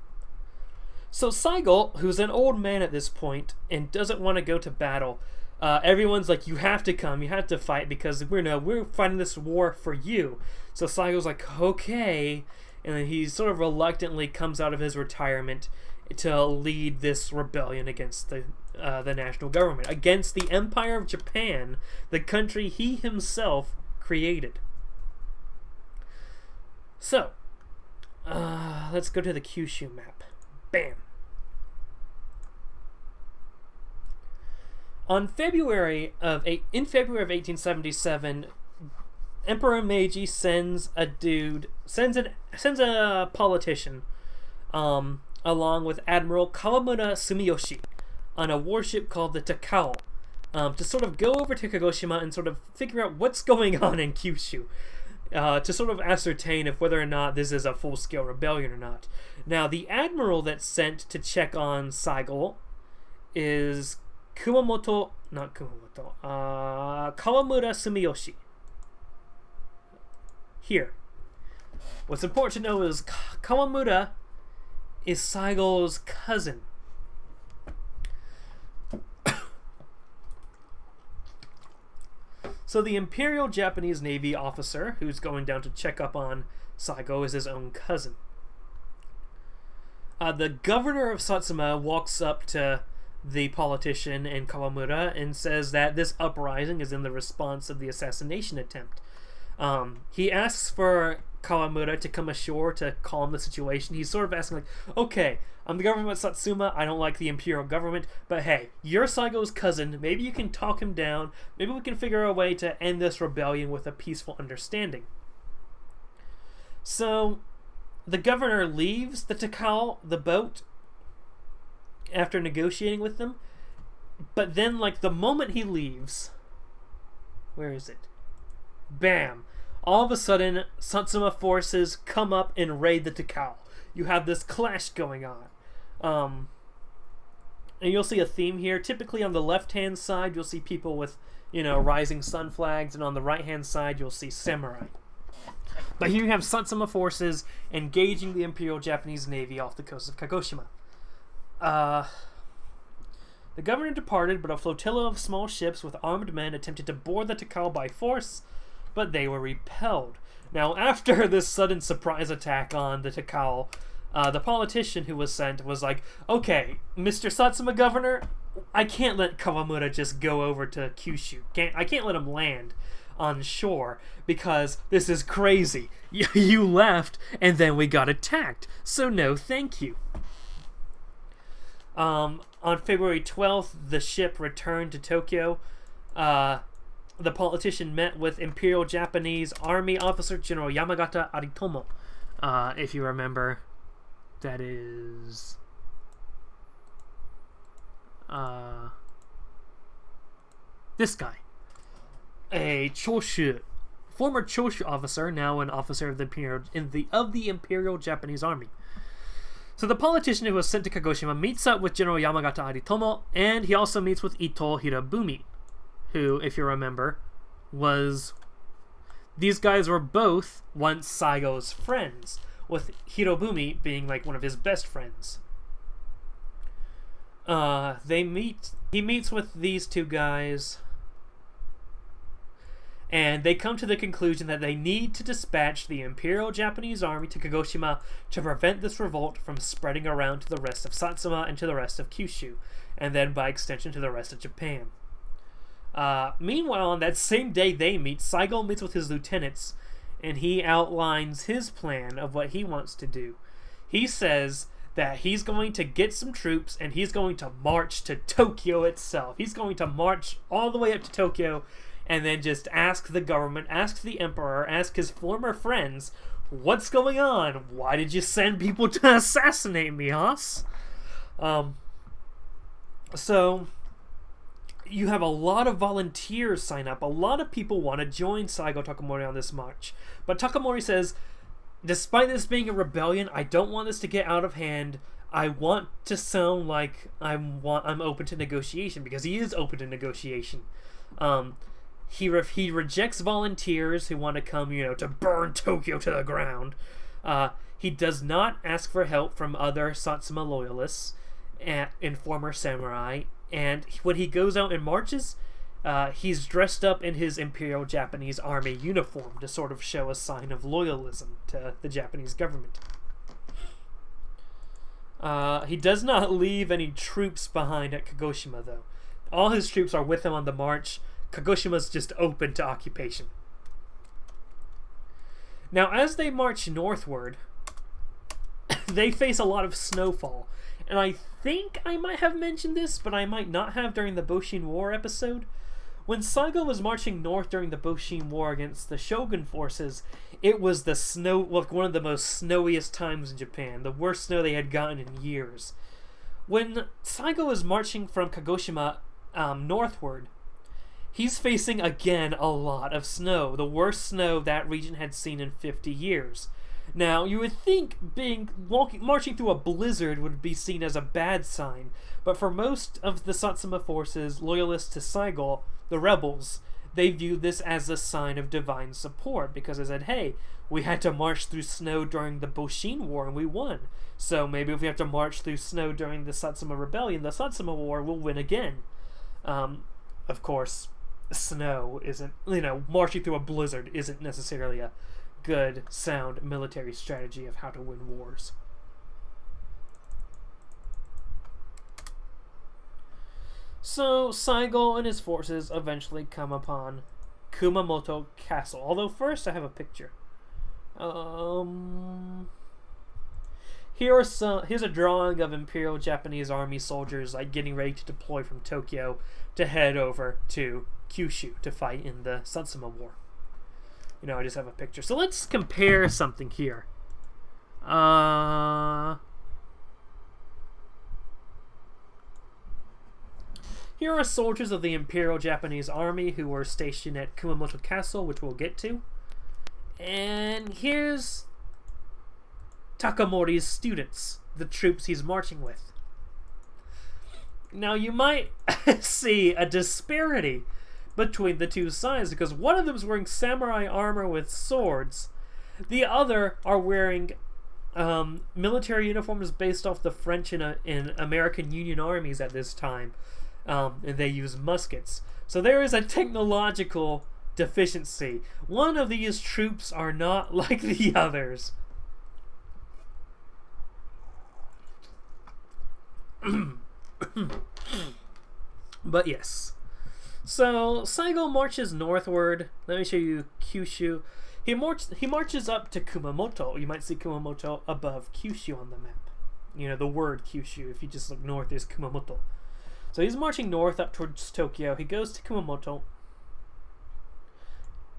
So Saigo, who's an old man at this point and doesn't want to go to battle, everyone's like, you have to come, you have to fight because we're fighting this war for you. So Saigo's like, okay, and then he sort of reluctantly comes out of his retirement to lead this rebellion against the national government, against the Empire of Japan, the country he himself created. So, let's go to the Kyushu map. Bam! In February of 1877, Emperor Meiji sends a politician, along with Admiral Kawamura Sumiyoshi, on a warship called the Takao, to sort of go over to Kagoshima and sort of figure out what's going on in Kyushu, to sort of ascertain if whether or not this is a full-scale rebellion or not. Now, the admiral that's sent to check on Saigo is Kawamura Sumiyoshi. Here. What's important to know is Kawamura is Saigo's cousin. So the Imperial Japanese Navy officer who's going down to check up on Saigo is his own cousin. The governor of Satsuma walks up to the politician and Kawamura and says that this uprising is in the response of the assassination attempt. He asks for Kawamura to come ashore to calm the situation. He's sort of asking like, okay, I'm the government of Satsuma, I don't like the imperial government, but hey, you're Saigo's cousin, maybe you can talk him down, maybe we can figure out a way to end this rebellion with a peaceful understanding. So, the governor leaves the Takao, the boat, after negotiating with them, but then, like, the moment he leaves, where is it? Bam! All of a sudden, Satsuma forces come up and raid the Takao. You have this clash going on. And you'll see a theme here. Typically on the left-hand side, you'll see people with, rising sun flags, and on the right-hand side, you'll see samurai. But here you have Satsuma forces engaging the Imperial Japanese Navy off the coast of Kagoshima. The governor departed, but a flotilla of small ships with armed men attempted to board the Takao by force, but they were repelled. Now, after this sudden surprise attack on the Takao, the politician who was sent was like, okay, Mr. Satsuma Governor, I can't let Kawamura just go over to Kyushu. I can't let him land on shore because this is crazy. You left and then we got attacked, so no thank you. On February 12th, the ship returned to Tokyo. The politician met with Imperial Japanese Army Officer General Yamagata Aritomo. If you remember, that is... this guy. A Choshu, former Choshu officer, now an officer of the Imperial Japanese Army. So the politician who was sent to Kagoshima meets up with General Yamagata Aritomo, and he also meets with Ito Hirobumi, who, if you remember, these guys were both once Saigo's friends, with Hirobumi being like one of his best friends. He meets with these two guys, and they come to the conclusion that they need to dispatch the Imperial Japanese Army to Kagoshima to prevent this revolt from spreading around to the rest of Satsuma and to the rest of Kyushu. and then by extension to the rest of Japan. Meanwhile, on that same day they meet, Saigo meets with his lieutenants, and he outlines his plan of what he wants to do. He says that he's going to get some troops, and he's going to march to Tokyo itself. He's going to march all the way up to Tokyo, and then just ask the government, ask the emperor, ask his former friends, what's going on? Why did you send people to assassinate me, Haas? So you have a lot of volunteers sign up. A lot of people want to join Saigo Takamori on this march. But Takamori says, despite this being a rebellion, I don't want this to get out of hand. I want to sound like I'm open to negotiation, because he is open to negotiation. He rejects volunteers who want to come, to burn Tokyo to the ground. He does not ask for help from other Satsuma loyalists and former samurai. And when he goes out and marches, he's dressed up in his Imperial Japanese Army uniform to sort of show a sign of loyalism to the Japanese government. He does not leave any troops behind at Kagoshima, though. All his troops are with him on the march. Kagoshima's just open to occupation. Now, as they march northward, they face a lot of snowfall. And I think I might have mentioned this, but I might not have during the Boshin War episode. When Saigo was marching north during the Boshin War against the Shogun forces, it was one of the most snowiest times in Japan. The worst snow they had gotten in years. When Saigo was marching from Kagoshima northward, he's facing again a lot of snow. The worst snow that region had seen in 50 years. Now, you would think marching through a blizzard would be seen as a bad sign, but for most of the Satsuma forces loyalists to Saigo, the rebels, they viewed this as a sign of divine support, because they said, hey, we had to march through snow during the Boshin War and we won. So maybe if we have to march through snow during the Satsuma Rebellion, the Satsuma War will win again. Of course, snow isn't, marching through a blizzard isn't necessarily a good, sound military strategy of how to win wars. So Saigo and his forces eventually come upon Kumamoto Castle. Although first I have a picture. Here's a drawing of Imperial Japanese Army soldiers getting ready to deploy from Tokyo to head over to Kyushu to fight in the Satsuma War. I just have a picture. So let's compare something here. Here are soldiers of the Imperial Japanese Army who were stationed at Kumamoto Castle, which we'll get to. And here's Takamori's students, the troops he's marching with. Now you might see a disparity between the two sides, because one of them is wearing samurai armor with swords. The other are wearing military uniforms based off the French and American Union armies at this time. And they use muskets. So there is a technological deficiency. One of these troops are not like the others. But yes. So Saigo marches northward. Let me show you Kyushu. He marches up to Kumamoto. You might see Kumamoto above Kyushu on the map. The word Kyushu. If you just look north, there's Kumamoto. So he's marching north up towards Tokyo. He goes to Kumamoto,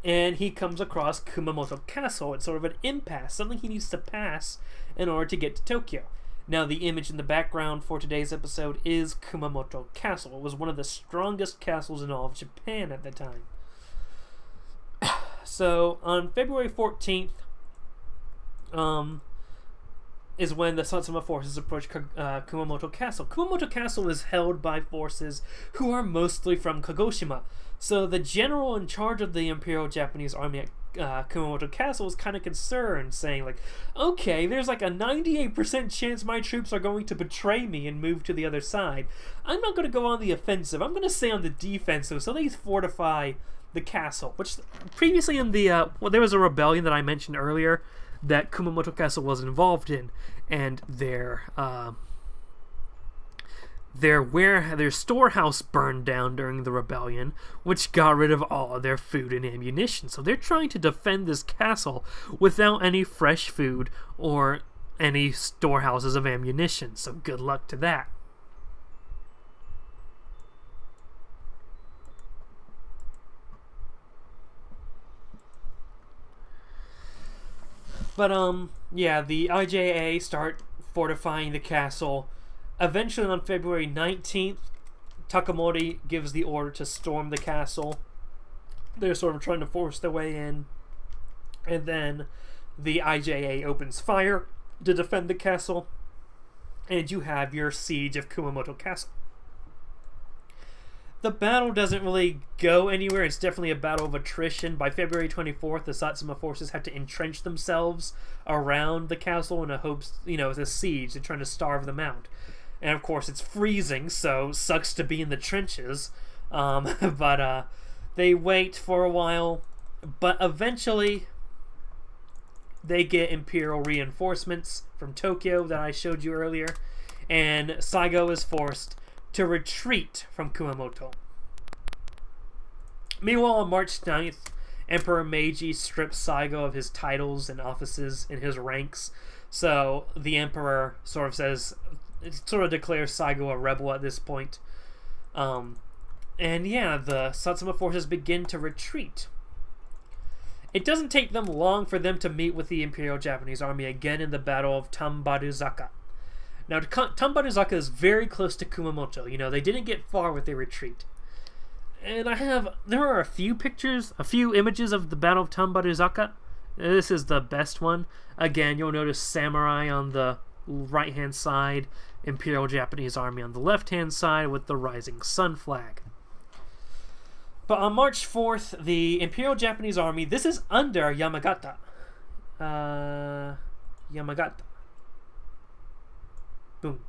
and he comes across Kumamoto Castle. It's sort of an impasse, something he needs to pass in order to get to Tokyo. Now, the image in the background for today's episode is Kumamoto Castle. It was one of the strongest castles in all of Japan at the time. So, on February 14th, is when the Satsuma forces approach Kumamoto Castle. Kumamoto Castle is held by forces who are mostly from Kagoshima. So the general in charge of the Imperial Japanese Army at Kumamoto Castle is kind of concerned, saying okay, there's a 98% chance my troops are going to betray me and move to the other side. I'm not going to go on the offensive. I'm going to stay on the defensive. So they fortify the castle, which previously in the there was a rebellion that I mentioned earlier that Kumamoto Castle was involved in, and their storehouse burned down during the rebellion, which got rid of all of their food and ammunition. So they're trying to defend this castle without any fresh food or any storehouses of ammunition. So good luck to that. But yeah, the IJA start fortifying the castle. Eventually, on February 19th, Takamori gives the order to storm the castle. They're sort of trying to force their way in. And then the IJA opens fire to defend the castle. And you have your siege of Kumamoto Castle. The battle doesn't really go anywhere. It's definitely a battle of attrition. By February 24th, the Satsuma forces have to entrench themselves around the castle in a hopes, it's a siege. They're trying to starve them out. And of course, it's freezing, so sucks to be in the trenches. But they wait for a while. But eventually, they get Imperial reinforcements from Tokyo that I showed you earlier. And Saigo is forced to retreat from Kumamoto. Meanwhile, on March 9th, Emperor Meiji strips Saigo of his titles and offices and his ranks. So the Emperor sort of declares Saigo a rebel at this point. And yeah, the Satsuma forces begin to retreat. It doesn't take them long for them to meet with the Imperial Japanese Army again in the Battle of Tambaruzaka. Now, Tambaruzaka is very close to Kumamoto. They didn't get far with their retreat. And there are a few images of the Battle of Tambaruzaka. This is the best one. Again, you'll notice samurai on the right-hand side, Imperial Japanese Army on the left-hand side with the rising sun flag. But on March 4th, the Imperial Japanese Army, this is under Yamagata. Boom.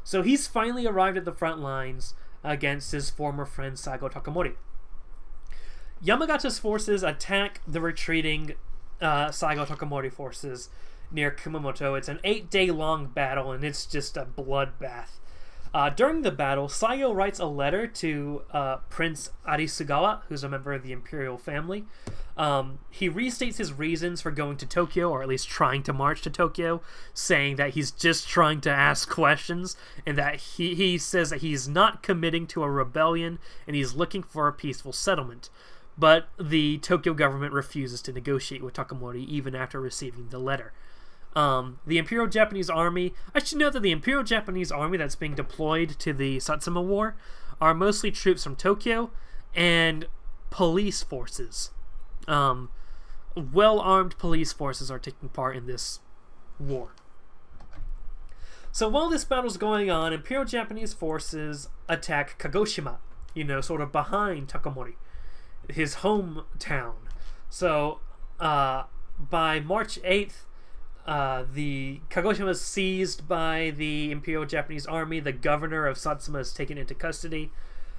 So he's finally arrived at the front lines against his former friend Saigo Takamori. Yamagata's forces attack the retreating Saigo Takamori forces near Kumamoto. It's an 8-day-long battle, and it's just a bloodbath. During the battle, Saigo writes a letter to Prince Arisugawa, who's a member of the imperial family. He restates his reasons for going to Tokyo, or at least trying to march to Tokyo, saying that he's just trying to ask questions, and that he says that he's not committing to a rebellion, and he's looking for a peaceful settlement. But the Tokyo government refuses to negotiate with Takamori even after receiving the letter. The Imperial Japanese Army, I should note that the Imperial Japanese Army that's being deployed to the Satsuma War are mostly troops from Tokyo and police forces. Well-armed police forces are taking part in this war. So while this battle's going on, Imperial Japanese forces attack Kagoshima, sort of behind Takamori, his hometown. So by March 8th, the Kagoshima is seized by the Imperial Japanese Army. The governor of Satsuma is taken into custody.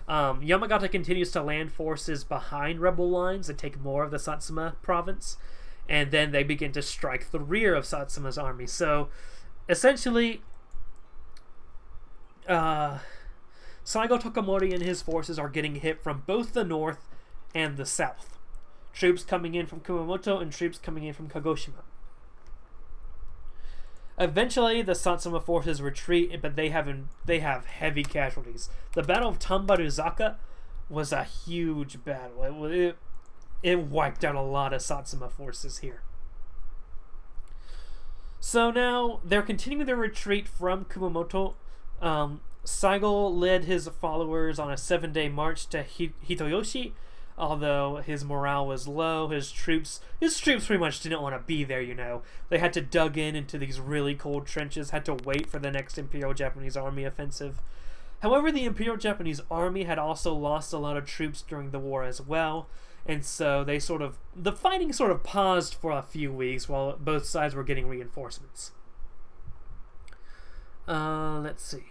Yamagata continues to land forces behind rebel lines and take more of the Satsuma province. And then they begin to strike the rear of Satsuma's army. So, essentially, Saigo Takamori and his forces are getting hit from both the north and the south. Troops coming in from Kumamoto and troops coming in from Kagoshima. Eventually, the Satsuma forces retreat, but they have heavy casualties. The Battle of Tambaruzaka was a huge battle. It wiped out a lot of Satsuma forces here. So now, they're continuing their retreat from Kumamoto. Saigo led his followers on a 7-day march to Hitoyoshi. Although his morale was low, his troops pretty much didn't want to be there, They had to dug into these really cold trenches, had to wait for the next Imperial Japanese Army offensive. However, the Imperial Japanese Army had also lost a lot of troops during the war as well, and so the fighting sort of paused for a few weeks while both sides were getting reinforcements. Let's see.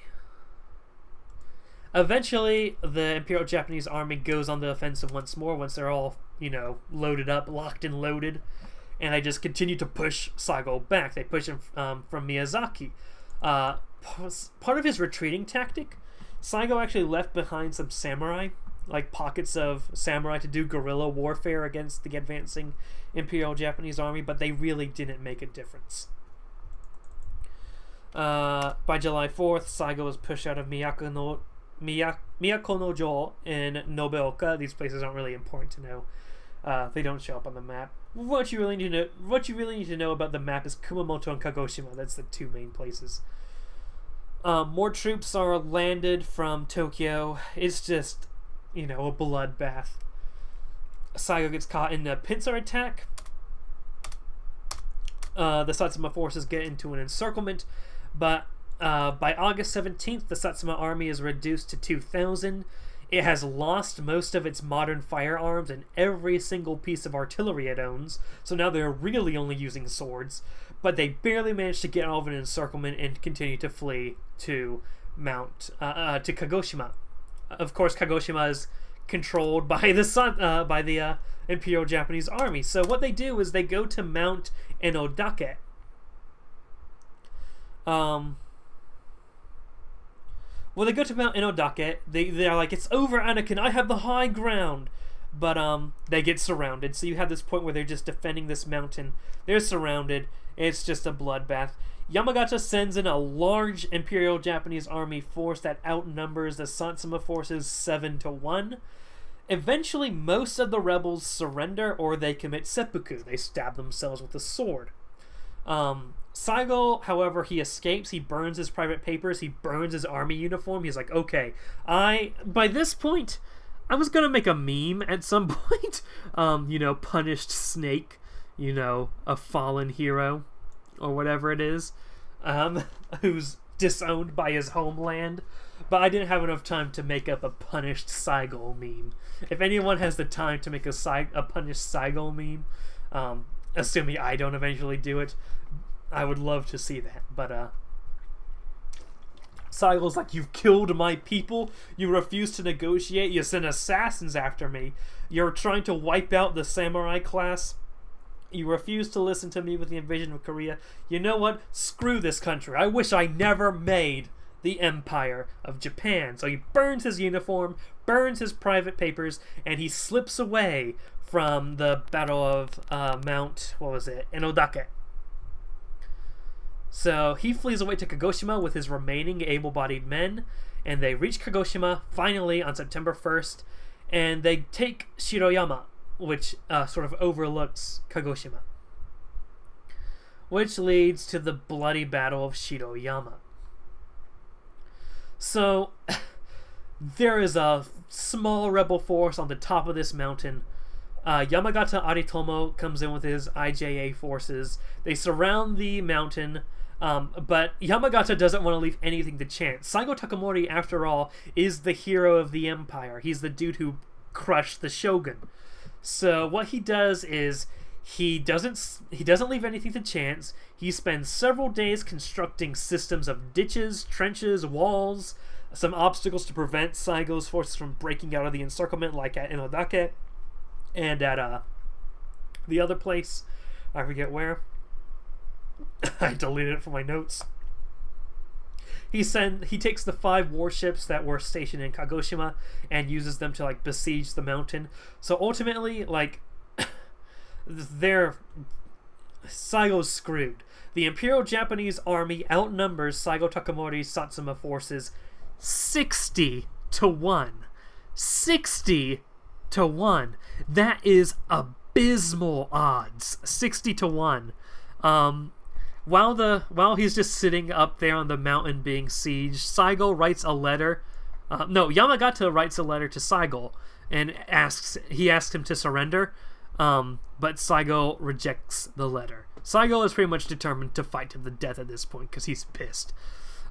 Eventually, the Imperial Japanese Army goes on the offensive once more, once they're all, loaded up, locked and loaded, and they just continue to push Saigo back. They push him from Miyazaki. Part of his retreating tactic, Saigo actually left behind some samurai, like pockets of samurai to do guerrilla warfare against the advancing Imperial Japanese army, but they really didn't make a difference. By July 4th, Saigo was pushed out of Miyako no Jo in Nobeoka. These places aren't really important to know. They don't show up on the map. What you really need to know about the map is Kumamoto and Kagoshima. That's the two main places. More troops are landed from Tokyo. It's just, a bloodbath. Saigo gets caught in a pincer attack. The Satsuma forces get into an encirclement, but by August 17th, the Satsuma army is reduced to 2,000. It has lost most of its modern firearms and every single piece of artillery it owns, so now they're really only using swords. But they barely managed to get out of an encirclement and continue to flee to to Kagoshima. Of course, Kagoshima is controlled by the Imperial Japanese army. So what they do is they go to Mount Enodake. They go to Mount Enodake. They're like, it's over, Anakin. I have the high ground. But they get surrounded. So you have this point where they're just defending this mountain. They're surrounded. It's just a bloodbath. Yamagata sends in a large Imperial Japanese army force that outnumbers the Satsuma forces 7-1. Eventually, most of the rebels surrender or they commit seppuku. They stab themselves with a sword. Saigo, however, he escapes. He burns his private papers. He burns his army uniform. He's like, okay, by this point, I was going to make a meme at some point. Punished snake, a fallen hero or whatever it is, who's disowned by his homeland. But I didn't have enough time to make up a punished Saigo meme. If anyone has the time to make a punished Saigo meme, assuming I don't eventually do it, I would love to see that. But Saigo's like, you've killed my people, you refuse to negotiate, you send assassins after me, you're trying to wipe out the samurai class, you refuse to listen to me with the invasion of Korea. You know what? Screw this country. I wish I never made the Empire of Japan. So he burns his uniform, burns his private papers, and he slips away from the Battle of Enodake. So he flees away to Kagoshima with his remaining able-bodied men, and they reach Kagoshima finally on September 1st, and they take Shiroyama, which sort of overlooks Kagoshima, which leads to the bloody Battle of Shiroyama. So there is a small rebel force on the top of this mountain. Yamagata Aritomo comes in with his IJA forces. They surround the mountain, but Yamagata doesn't want to leave anything to chance. Saigo Takamori, after all, is the hero of the empire. He's the dude who crushed the shogun. So what he does is he doesn't leave anything to chance. He spends several days constructing systems of ditches, trenches, walls, some obstacles to prevent Saigo's forces from breaking out of the encirclement, like at Enodake and at the other place. I forget where. I deleted it from my notes. He takes the 5 warships that were stationed in Kagoshima and uses them to besiege the mountain. So ultimately, Saigo's screwed. The Imperial Japanese army outnumbers Saigo Takamori's Satsuma forces 60-1. 60-1. That is abysmal odds. 60-1. While he's just sitting up there on the mountain being sieged, Saigo writes a letter. Yamagata writes a letter to Saigo and asks him to surrender, but Saigo rejects the letter. Saigo is pretty much determined to fight to the death at this point because he's pissed.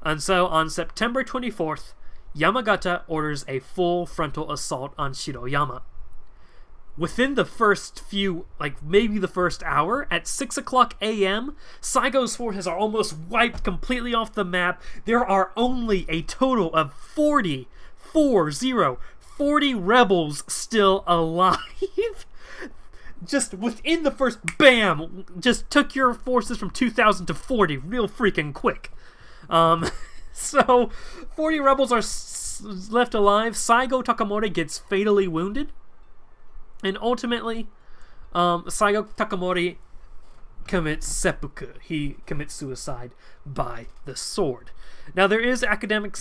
And so on September 24th, Yamagata orders a full frontal assault on Shiroyama. Within the first few, maybe the first hour, at 6 o'clock a.m., Saigo's forces are almost wiped completely off the map. There are only a total of 40 rebels still alive. Just within the first, bam, just took your forces from 2,000 to 40 real freaking quick. So 40 rebels are left alive, Saigo Takamori gets fatally wounded. And ultimately, Saigo Takamori commits seppuku. He commits suicide by the sword. Now, there is academic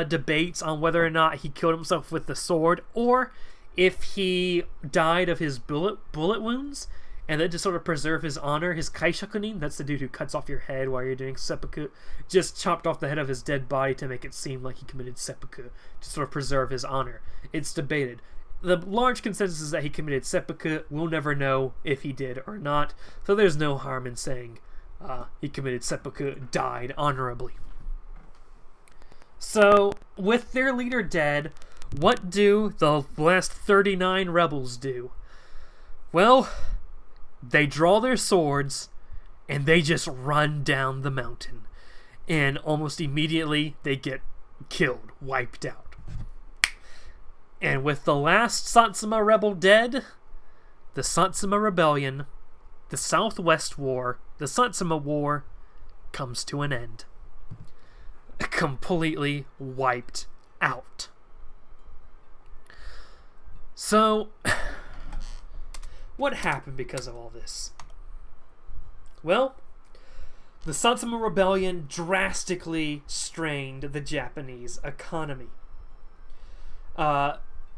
debates on whether or not he killed himself with the sword, or if he died of his bullet wounds, and then to sort of preserve his honor, his kaishakunin, that's the dude who cuts off your head while you're doing seppuku, just chopped off the head of his dead body to make it seem like he committed seppuku, to sort of preserve his honor. It's debated. The large consensus is that he committed seppuku. We'll never know if he did or not, so there's no harm in saying he committed seppuku, died honorably. So, with their leader dead, what do the last 39 rebels do? Well, they draw their swords, and they just run down the mountain. And almost immediately, they get killed, wiped out. And with the last Satsuma rebel dead, the Satsuma Rebellion, the Southwest War, the Satsuma War, comes to an end. Completely wiped out. So, what happened because of all this? Well, the Satsuma Rebellion drastically strained the Japanese economy.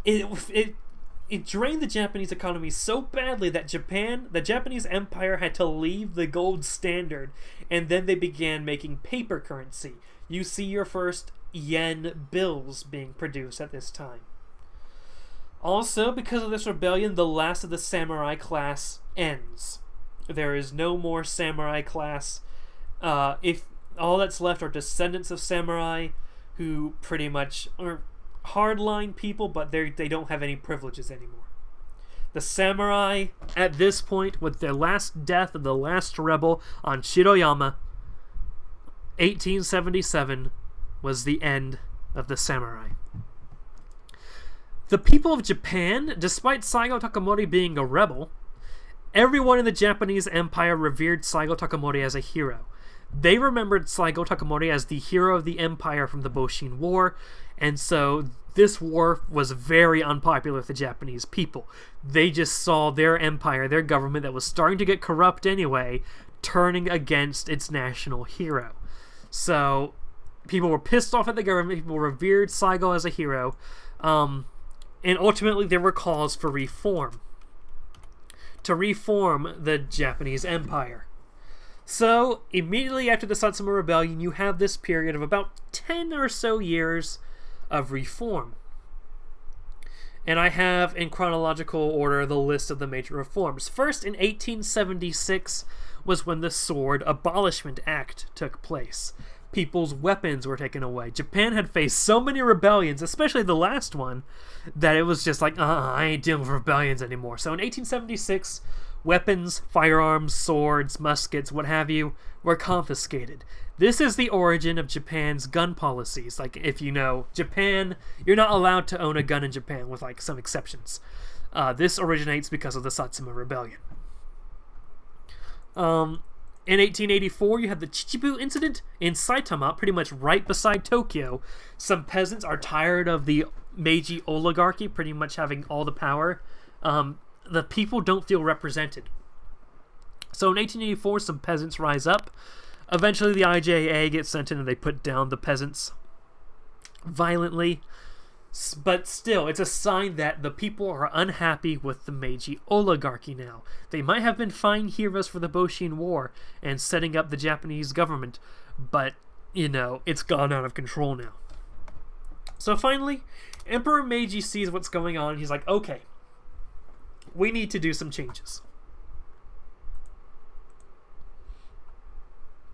It drained the Japanese economy so badly that the Japanese Empire had to leave the gold standard, and then they began making paper currency. You see your first yen bills being produced at this time. Also, because of this rebellion, the last of the samurai class ends. There is no more samurai class. If all that's left are descendants of samurai, who pretty much are hardline people, but they don't have any privileges anymore. The samurai, at this point, with their last death of the last rebel on Shiroyama, 1877, was the end of the samurai. The people of Japan, despite Saigo Takamori being a rebel, everyone in the Japanese Empire revered Saigo Takamori as a hero. They remembered Saigo Takamori as the hero of the Empire from the Boshin War, and so this war was very unpopular with the Japanese people. They just saw their empire, their government that was starting to get corrupt anyway, turning against its national hero. So people were pissed off at the government, people revered Saigo as a hero, and ultimately there were calls for reform. To reform the Japanese Empire. So, immediately after the Satsuma Rebellion, you have this period of about 10 or so years of reform. And I have, in chronological order, the list of the major reforms. First, in 1876, was when the Sword Abolishment Act took place. People's weapons were taken away. Japan had faced so many rebellions, especially the last one, that it was just like, I ain't dealing with rebellions anymore. So in 1876, weapons, firearms, swords, muskets, what have you, were confiscated. This is the origin of Japan's gun policies. Like, if you know, Japan, you're not allowed to own a gun in Japan, with like some exceptions. This originates because of the Satsuma Rebellion. In 1884, you had the Chichibu incident in Saitama, pretty much right beside Tokyo. Some peasants are tired of the Meiji oligarchy pretty much having all the power. The people don't feel represented. So in 1884, some peasants rise up. Eventually, the IJA gets sent in and they put down the peasants violently. But still, it's a sign that the people are unhappy with the Meiji oligarchy now. They might have been fine heroes for the Boshin War and setting up the Japanese government, but, you know, it's gone out of control now. So finally, Emperor Meiji sees what's going on and he's like, okay, we need to do some changes.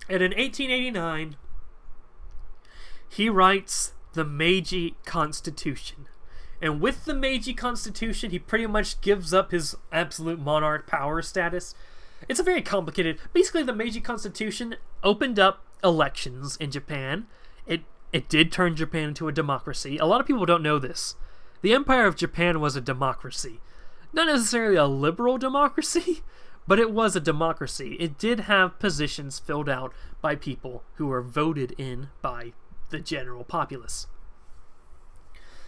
And in 1889, he writes the Meiji Constitution. And with the Meiji Constitution, he pretty much gives up his absolute monarch power status. It's a very complicated... Basically, the Meiji Constitution opened up elections in Japan. It did turn Japan into a democracy. A lot of people don't know this. The Empire of Japan was a democracy. Not necessarily a liberal democracy, but it was a democracy. It did have positions filled out by people who were voted in by the general populace.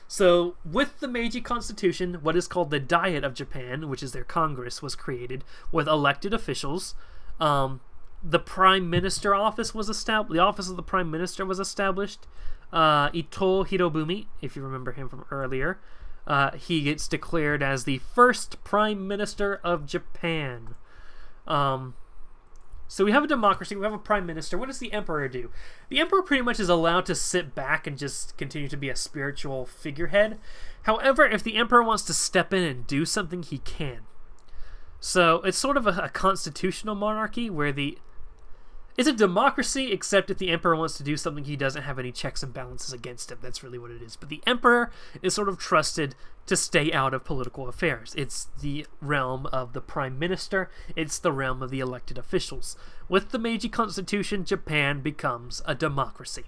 So, with the Meiji Constitution, what is called the Diet of Japan, which is their Congress, was created with elected officials. The Prime Minister office was established. The office of the Prime Minister was established. Ito Hirobumi, if you remember him from earlier, he gets declared as the first Prime Minister of Japan. So we have a democracy, we have a prime minister. What does the emperor do? The emperor pretty much is allowed to sit back and just continue to be a spiritual figurehead. However, if the emperor wants to step in and do something, he can. So it's sort of a constitutional monarchy where it's a democracy, except if the emperor wants to do something, he doesn't have any checks and balances against him. That's really what it is. But the emperor is sort of trusted to stay out of political affairs. It's the realm of the prime minister. It's the realm of the elected officials. With the Meiji Constitution, Japan becomes a democracy.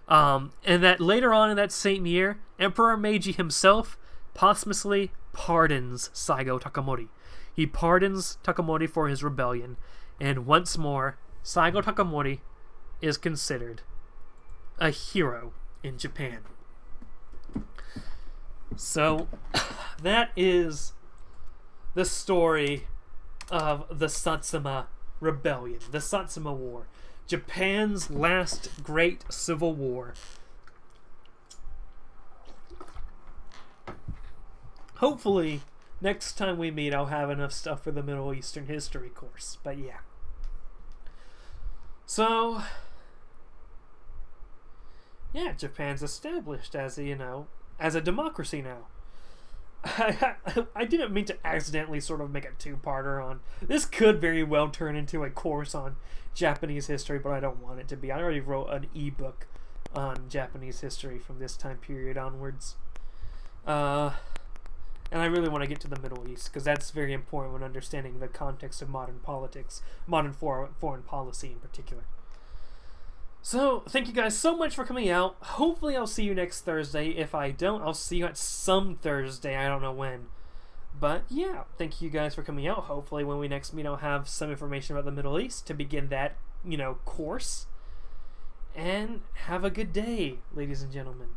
And that later on in that same year, Emperor Meiji himself posthumously pardons Saigo Takamori. He pardons Takamori for his rebellion, and once more, Saigo Takamori is considered a hero in Japan. So, that is the story of the Satsuma Rebellion, the Satsuma War, Japan's last great civil war. Hopefully, next time we meet, I'll have enough stuff for the Middle Eastern history course, but yeah. So, yeah, Japan's established as a democracy now. I didn't mean to accidentally sort of make a two-parter on... This could very well turn into a course on Japanese history, but I don't want it to be. I already wrote an ebook on Japanese history from this time period onwards. And I really want to get to the Middle East, because that's very important when understanding the context of modern politics, modern foreign policy in particular. So, thank you guys so much for coming out. Hopefully I'll see you next Thursday. If I don't, I'll see you at some Thursday. I don't know when. But, yeah, thank you guys for coming out. Hopefully when we next meet, I'll have some information about the Middle East to begin that, course. And have a good day, ladies and gentlemen.